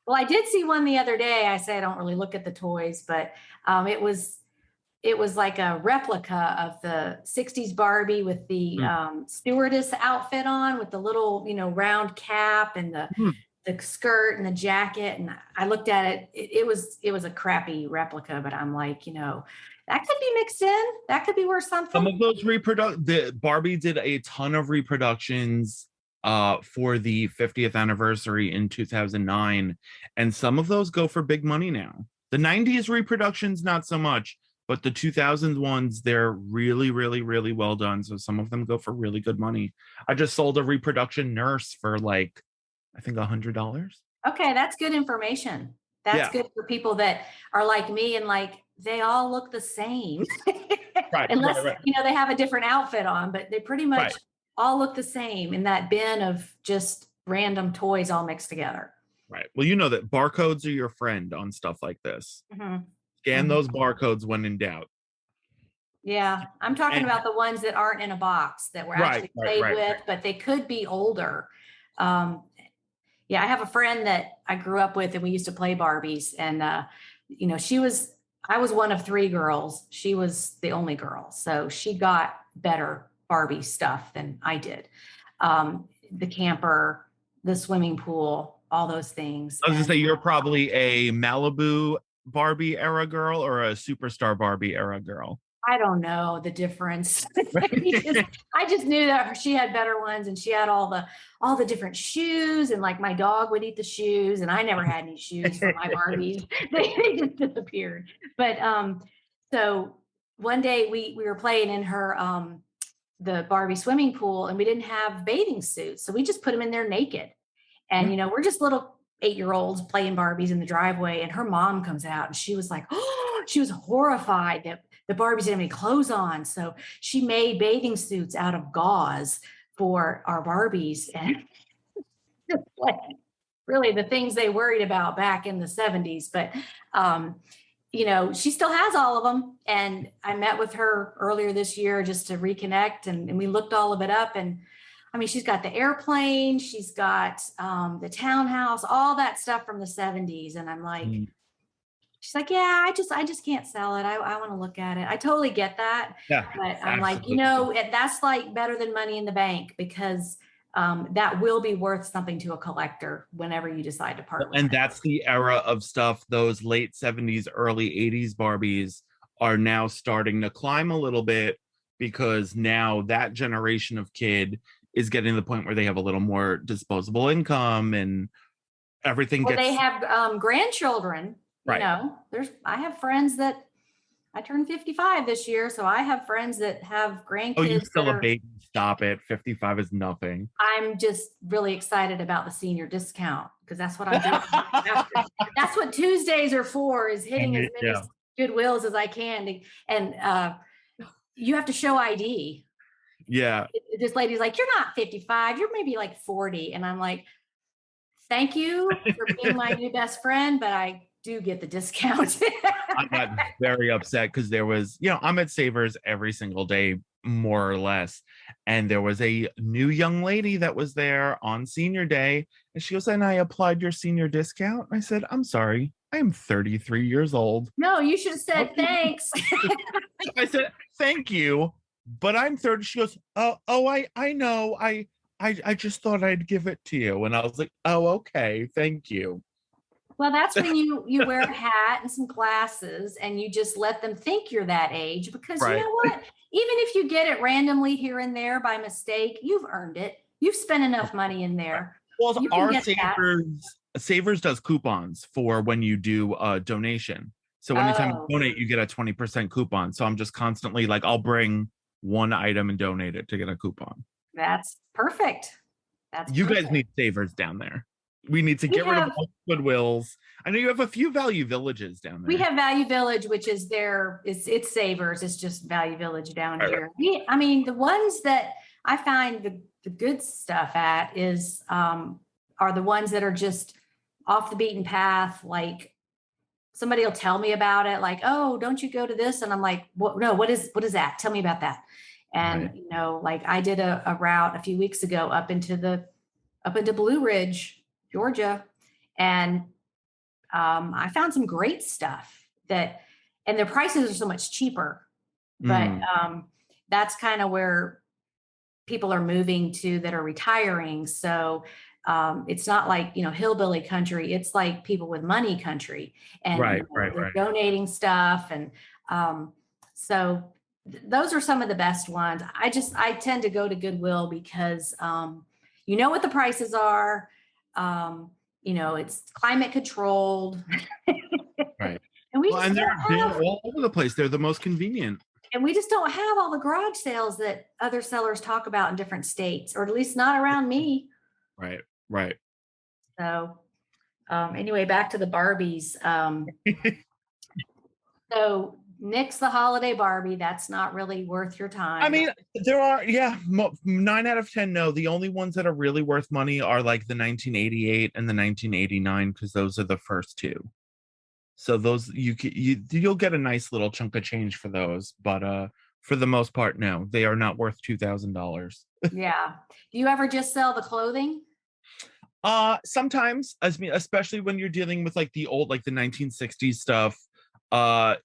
Well, I did see one the other day. I say I don't really look at the toys, but it was like a replica of the 60s Barbie with the stewardess outfit on with the little, round cap and the skirt and the jacket. And I looked at it. It was a crappy replica, but I'm like, that could be mixed in. That could be worth something. Some of those the Barbie did a ton of reproductions for the 50th anniversary in 2009, and some of those go for big money now. The 90s reproductions not so much, but the 2000s ones, they're really really really well done, so some of them go for really good money. I just sold a reproduction nurse for like I think $100. Okay, that's good information. That's good for people that are like me and like they all look the same. Right, Unless right. they have a different outfit on, but they pretty much all look the same in that bin of just random toys all mixed together. Right. Well, you know that barcodes are your friend on stuff like this. Mm-hmm. Scan those barcodes when in doubt. Yeah, I'm talking about the ones that aren't in a box that were actually played with, but they could be older. Yeah, I have a friend that I grew up with, and we used to play Barbies. And I was one of three girls. She was the only girl, so she got better Barbie stuff than I did. The camper, the swimming pool, all those things. I was gonna say you're probably a Malibu Barbie era girl or a Superstar Barbie era girl. I don't know the difference. I just knew that she had better ones, and she had all the different shoes, and like my dog would eat the shoes, and I never had any shoes for my Barbies. They just disappeared. But so one day we were playing in her the Barbie swimming pool, and we didn't have bathing suits, so we just put them in there naked. And we're just little 8-year-olds playing Barbies in the driveway, and her mom comes out and she was like, oh, she was horrified that the Barbies didn't have any clothes on. So she made bathing suits out of gauze for our Barbies. And like really the things they worried about back in the 70s. But, she still has all of them. And I met with her earlier this year just to reconnect, and we looked all of it up. And I mean, she's got the airplane, she's got the townhouse, all that stuff from the 70s. And I'm like, she's like, yeah, I just can't sell it. I want to look at it. I totally get that. Yeah, but I'm absolutely. like, that's like better than money in the bank, because that will be worth something to a collector whenever you decide to part with And it. that's the era of stuff. Those late 70s, early 80s Barbies are now starting to climb a little bit, because now that generation of kid is getting to the point where they have a little more disposable income and everything Well, gets. they have grandchildren. Right. I have friends that I turned 55 this year, so I have friends that have grandkids. Oh, you still a baby? Stop it. 55 is nothing. I'm just really excited about the senior discount, because that's what I'm doing. That's what Tuesdays are for, is hitting as many Goodwills as I can. And you have to show ID. Yeah. This lady's like, you're not 55, you're maybe like 40. And I'm like, thank you for being my new best friend, but I do get the discount. I got very upset because there was, I'm at Savers every single day, more or less. And there was a new young lady that was there on senior day. And she goes, and I applied your senior discount. I said, I'm sorry, I am 33 years old. No, you should have said thanks. I said, thank you, but I'm 30. She goes, I know. I just thought I'd give it to you. And I was like, oh, okay, thank you. Well, that's when you wear a hat and some glasses and you just let them think you're that age, because you know what? Even if you get it randomly here and there by mistake, you've earned it. You've spent enough money in there. Well, our Savers does coupons for when you do a donation. So anytime you donate, you get a 20% coupon. So I'm just constantly like, I'll bring one item and donate it to get a coupon. That's perfect. You guys need Savers down there. We need to get rid of all Goodwills. I know you have a few Value Villages down there. We have Value Village, which is it's Savers. It's just Value Village down here. I mean, the ones that I find the good stuff at is are the ones that are just off the beaten path. Like somebody will tell me about it, like, oh, don't you go to this? And I'm like, what is that? Tell me about that. And like I did a route a few weeks ago up into Blue Ridge, Georgia, and I found some great stuff and their prices are so much cheaper. But that's kind of where people are moving to that are retiring. So it's not like hillbilly country. It's like people with money country, and they're donating stuff, and so those are some of the best ones. I tend to go to Goodwill because what the prices are. It's climate controlled. Right. And they're all over the place. They're the most convenient. And we just don't have all the garage sales that other sellers talk about in different states, or at least not around me. Right. So anyway, back to the Barbies. So nix the holiday Barbie. That's not really worth your time. I mean, there are, 9 out of 10. No, the only ones that are really worth money are like the 1988 and the 1989, because those are the first two. So those you'll get a nice little chunk of change for those, but for the most part, no, they are not worth $2,000. Yeah. Do you ever just sell the clothing? Sometimes, especially when you're dealing with like the old, like the 1960s stuff.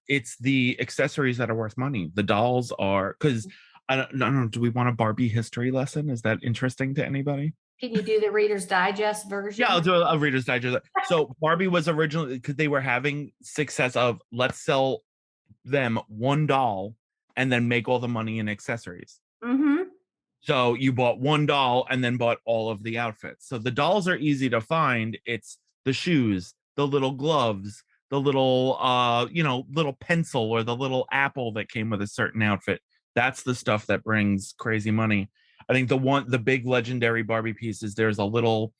It's the accessories that are worth money. The dolls are, because I don't know, do we want a Barbie history lesson? Is that interesting to anybody? Can you do the Reader's Digest version? Yeah, I'll do a Reader's Digest. So Barbie was originally, because they were having success of, let's sell them one doll and then make all the money in accessories. Mm-hmm. So you bought one doll and then bought all of the outfits. So the dolls are easy to find. It's the shoes, the little gloves, the little little pencil, or the little apple that came with a certain outfit. That's the stuff that brings crazy money. I think the big legendary Barbie piece is there's a little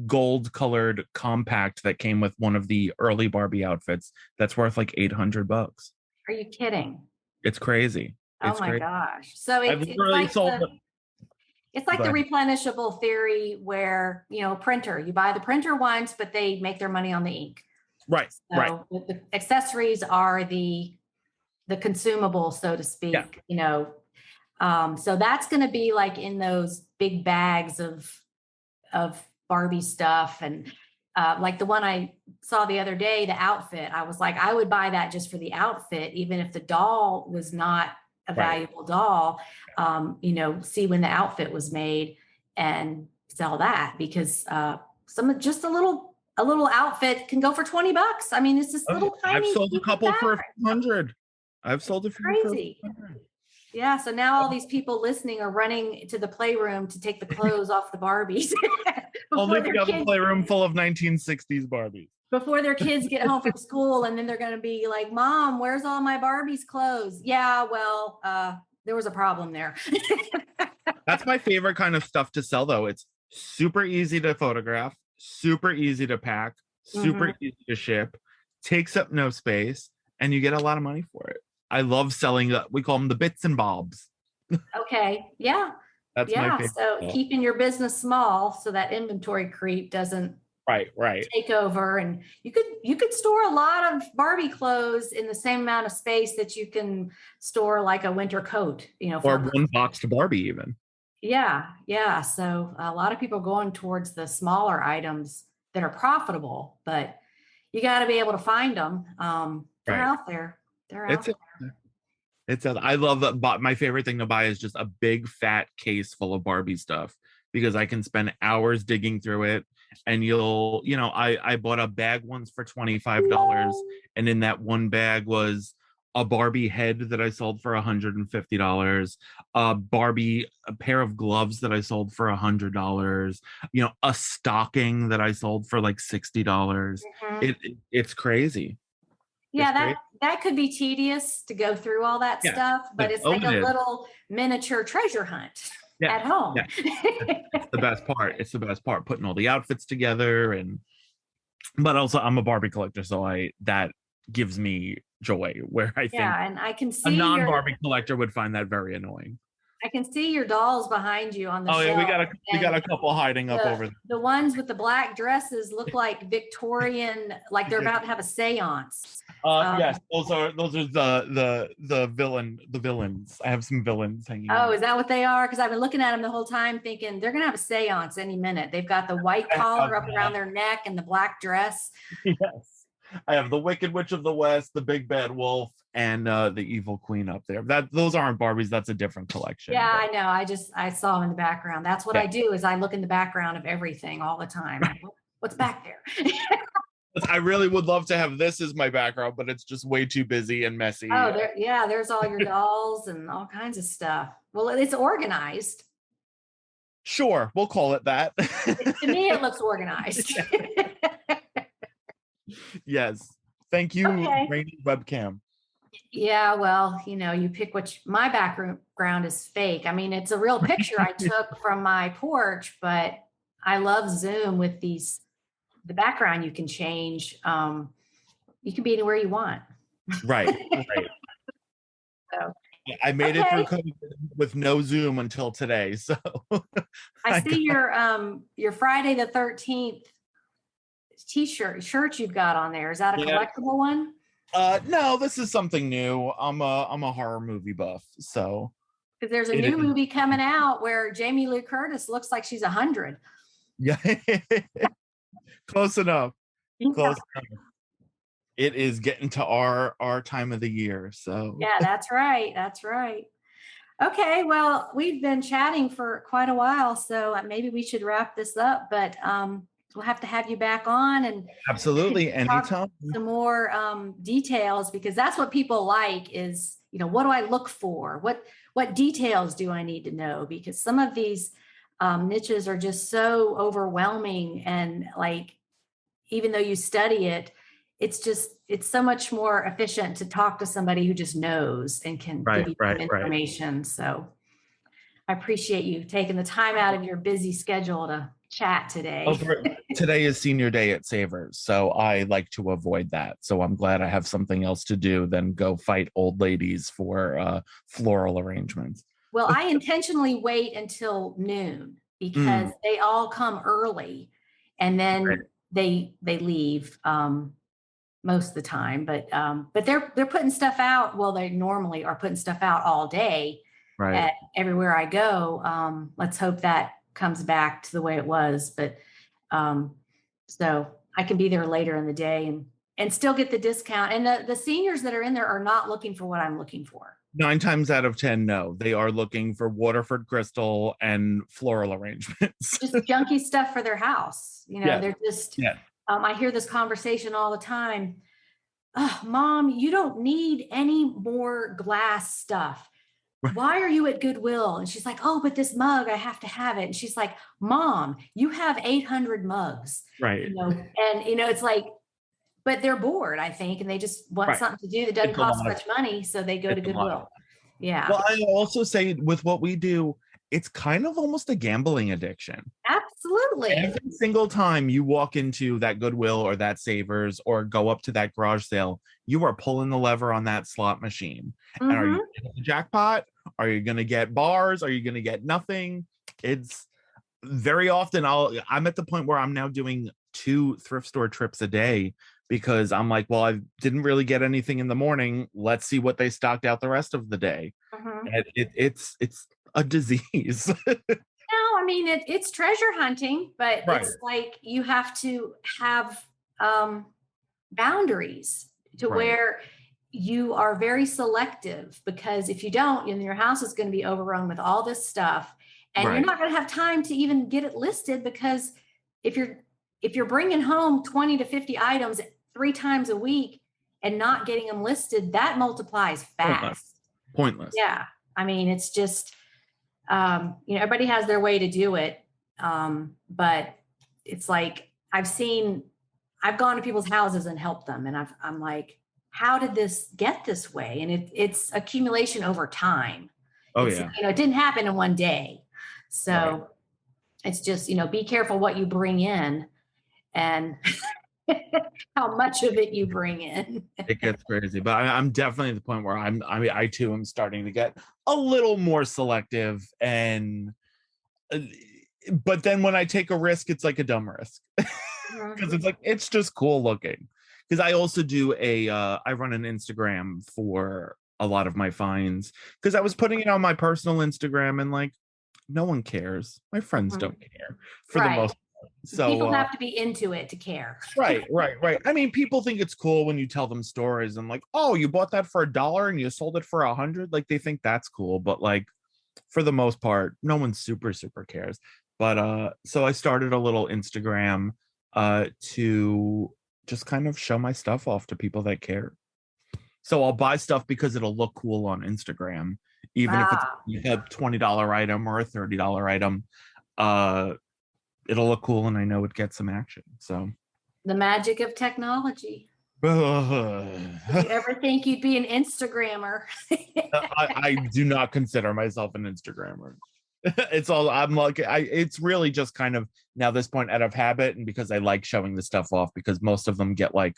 gold colored compact that came with one of the early Barbie outfits that's worth like $800. Are you kidding? It's crazy. Oh It's my crazy. gosh. So I've literally sold it. it's like Go the ahead. replenishable theory where, printer, you buy the printer once, but they make their money on the ink. Right, right. So the accessories are the consumable, so to Yeah. speak, so that's going to be like in those big bags of Barbie stuff. And like the one I saw the other day, the outfit, I was like, I would buy that just for the outfit, even if the doll was not a Right. valuable doll. See when the outfit was made and sell that, because just a little outfit can go for $20. I mean, it's this Oh, little I've tiny sold a piece of couple for fabric. 100. I've sold a few for Crazy. 100. Yeah, so now all these people listening are running to the playroom to take the clothes off the Barbies Only before if you their have a kids playroom full of 1960s Barbies. get home from school, and then they're going to be like, "Mom, where's all my Barbies' clothes?" Yeah, well, there was a problem there. That's my favorite kind of stuff to sell, though. It's super easy to photograph, super easy to pack, super easy to ship, takes up no space, and you get a lot of money for it. I love selling, we call them the bits and bobs. Okay, yeah. That's my favorite So stuff. keeping your business small so that inventory creep doesn't Right. take over. And you could store a lot of Barbie clothes in the same amount of space that you can store like a winter coat, Or one boxed Barbie even. Yeah. So a lot of people are going towards the smaller items that are profitable, but you got to be able to find them. They're out there. I love that. But my favorite thing to buy is just a big fat case full of Barbie stuff, because I can spend hours digging through it. And I bought a bag once for $25, and in that one bag was a Barbie head that I sold for $150, a pair of gloves that I sold for $100, a stocking that I sold for like $60. It's crazy. Yeah, that could be tedious to go through all that stuff, but it's like a little miniature treasure hunt at home. Yeah. It's the best part. It's the best part, putting all the outfits together. But also I'm a Barbie collector, so that gives me joy, where I think and I can a see non-Barbie collector would find that very annoying. I can see your dolls behind you on the shelf. Oh yeah, we got a couple hiding up over there. The ones with the black dresses look like Victorian, like they're about to have a seance. Yes, those are the villains. I have some villains hanging. Oh, is that what they are? Because I've been looking at them the whole time thinking they're gonna have a seance any minute. They've got the white collar up around their neck and the black dress. Yes. I have the Wicked Witch of the West, the Big Bad Wolf, and the Evil Queen up there. Those aren't Barbies. That's a different collection. Yeah, I know. I saw them in the background. That's what I do, is I look in the background of everything all the time. What's back there? I really would love to have this as my background, but it's just way too busy and messy. Oh, there's all your dolls and all kinds of stuff. Well, it's organized. Sure, we'll call it that. To me, it looks organized. Yes. Thank you, Rainy Webcam. Yeah, well, you pick my background is fake. I mean, it's a real picture I took from my porch, but I love Zoom with the background you can change. You can be anywhere you want. Right. So I made it through COVID with no Zoom until today. So I see your Friday the 13th shirt you've got on there. Is that a collectible one? No, this is something new. I'm a horror movie buff, so because there's a new movie coming out where Jamie Lee Curtis looks like she's 100. Yeah. Close enough. Close enough. It is getting to our time of the year, so yeah, that's right. Okay, well, we've been chatting for quite a while, so maybe we should wrap this up, but we'll have to have you back on and absolutely anytime. Some more details, because that's what people like is, what do I look for? What details do I need to know? Because some of these niches are just so overwhelming, and like, even though you study it, it's so much more efficient to talk to somebody who just knows and can give you some information. So I appreciate you taking the time out of your busy schedule to chat Oh, today. today is senior day at Savers, so I like to avoid that. So I'm glad I have something else to do than go fight old ladies for floral arrangements. Well, I intentionally wait until noon because Mm, they all come early and right, then they leave most of the time. But they're putting stuff out. Well, they normally are putting stuff out all day right. at everywhere I go. Let's hope that comes back to the way it was. But um, so I can be there later in the day and still get the discount. And the seniors that are in there are not looking for what I'm looking for. 9 times out of 10, no, they are looking for Waterford crystal and floral arrangements. Just junky stuff for their house. Yeah, They're just, yeah. I hear this conversation all the time. Oh, Mom, you don't need any more glass stuff. Why are you at Goodwill? And she's like, oh, but this mug, I have to have it. And she's like, Mom, you have 800 mugs, Right, it's like, but they're bored, I think, and they just want right. something to do that doesn't It's a cost lot of much money. So they go to it's a lot of Goodwill. Yeah, Well, I also say with what we do, it's kind of almost a gambling addiction. absolutely. Every single time you walk into that Goodwill or that Savers or go up to that garage sale, you are pulling the lever on that slot machine. And are you Hmm. going to get the jackpot? Are you going to get bars? Are you going to get nothing? It's very often I'm at the point where I'm now doing 2 thrift store trips a day because I'm like, well, I didn't really get anything in the morning. Let's see what they stocked out the rest of the day. Hmm. And it's a disease. No, I mean it's treasure hunting, but Right. it's like you have to have um, boundaries to Right. where you are very selective because if you don't, your house is going to be overrun with all this stuff, and you're Right. not going to have time to even get it listed because if you're if you're bringing home 20 to 50 items 3 times a week and not getting them listed, that multiplies Pointless. fast. Pointless. Yeah, I mean it's just everybody has their way to do it. But it's like I've gone to people's houses and helped them, and I'm like, how did this get this way? And it's accumulation over time. Oh It's yeah. it didn't happen in one day, Right. so it's just be careful what you bring in and how much of it you bring in. It gets crazy, but I'm definitely at the point where I too am starting to get a little more selective, and uh, but then when I take a risk, it's like a dumb risk Mhm. because it's like it's just cool looking. Because I also do I run an Instagram for a lot of my finds because I was putting it on my personal Instagram and like no one cares. My friends Mhm. don't care for the Right. most part. So People have to be into it to care. right, right, right. I mean, people think it's cool when you tell them stories and like, oh, you bought that for $1 and you sold it for 100. Like they think that's cool, but like for the most part, no one super cares. But so I started a little Instagram to just kind of show my stuff off to people that care. So I'll buy stuff because it'll look cool on Instagram, even if it's Ah, a $20 item or a $30 item. Uh, it'll look cool and I know it gets some action. So the magic of technology. Did you ever think you'd be an Instagrammer? I do not consider myself an Instagrammer. It's all I'm like it's really just kind of now this point out of habit and because I like showing the stuff off because most of them get like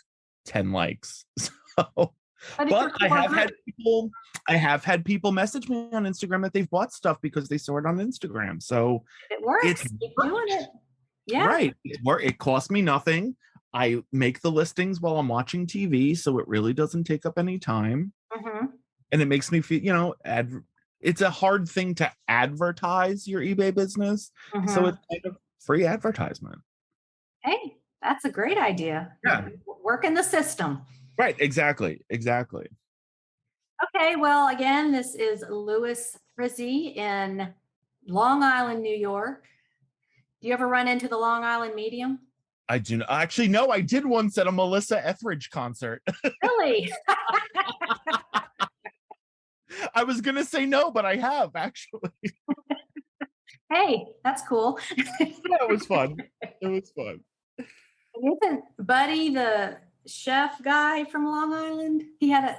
10 likes. So But if but your core group, I have had people message me on Instagram that they've bought stuff because they saw it on Instagram. So if it it's works, keep doing it. Yeah. right. It costs me nothing. I make the listings while I'm watching TV, so it really doesn't take up any time. Hmm. And it makes me feel, it's a hard thing to advertise your eBay business. So Hmm. it's kind of free advertisement. Hey, that's a great idea. Yeah. Work in the system. Right. Exactly. Exactly. Okay. Well, again, this is Louis Frizzy in Long Island, New York. Do you ever run into the Long Island Medium? I do not, actually, no, I did once at a Melissa Etheridge concert. Really? I was going to say no, but I have actually. Hey, that's cool. Yeah, it was fun. It was fun. Isn't Buddy the chef guy from Long Island? He had a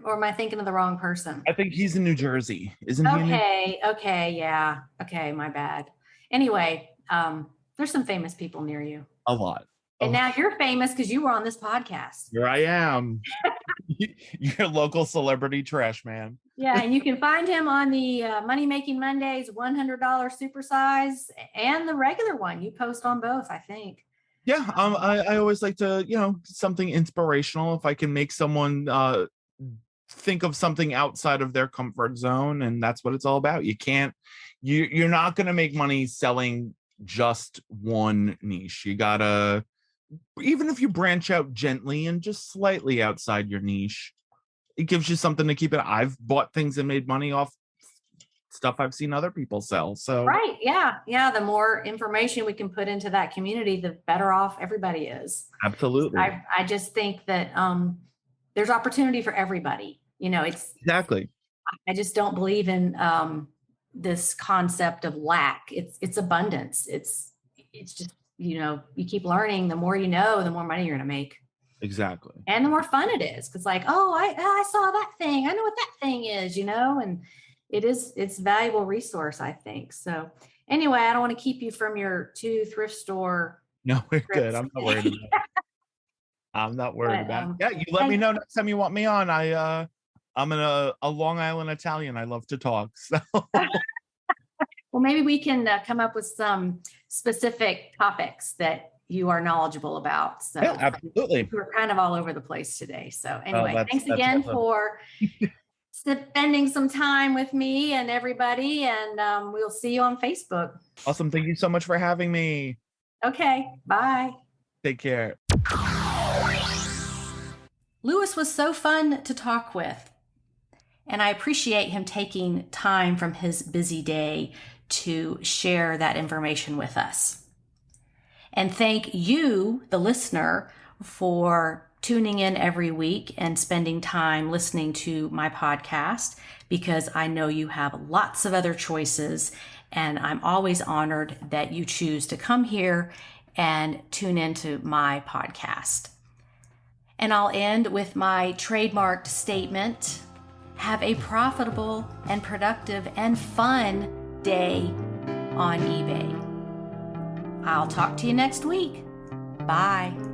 Or am I thinking of the wrong person? I think he's in New Jersey. Isn't he? Okay, yeah. Okay, my bad. Anyway, there's some famous people near you. A lot. And now you're famous because you were on this podcast. Here I am. Your local celebrity trash man. Yeah, and you can find him on the Money Making Mondays $100 supersize and the regular one. You post on both, I think. Yeah, I always like to, something inspirational. If I can make someone think of something outside of their comfort zone, and that's what it's all about. You're not going to make money selling just one niche. You gotta, even if you branch out gently and just slightly outside your niche, it gives you something to keep it. I've bought things and made money off stuff I've seen other people sell. So right, yeah. The more information we can put into that community, the better off everybody is. Absolutely. I just think that there's opportunity for everybody. It's exactly. I just don't believe in this concept of lack. It's abundance. It's just, you keep learning. The more you know, the more money you're going to make. Exactly. And the more fun it is. Because I saw that thing. I know what that thing is, and it's a valuable resource, I think. So anyway, I don't want to keep you from your 2 thrift store. No, we're good. I'm not worried about it. I'm not worried about it. Yeah, you let me know next time you want me on. I'm a Long Island Italian. I love to talk. So well, maybe we can come up with some specific topics that you are knowledgeable about. So yeah, absolutely. We're kind of all over the place today. So anyway, thanks again awesome. For spending some time with me and everybody. And we'll see you on Facebook. Awesome. Thank you so much for having me. Okay. Bye. Take care. Louis was so fun to talk with. And I appreciate him taking time from his busy day to share that information with us. And thank you, the listener, for tuning in every week and spending time listening to my podcast, because I know you have lots of other choices, and I'm always honored that you choose to come here and tune into my podcast. And I'll end with my trademarked statement. Have a profitable and productive and fun day on eBay. I'll talk to you next week. Bye.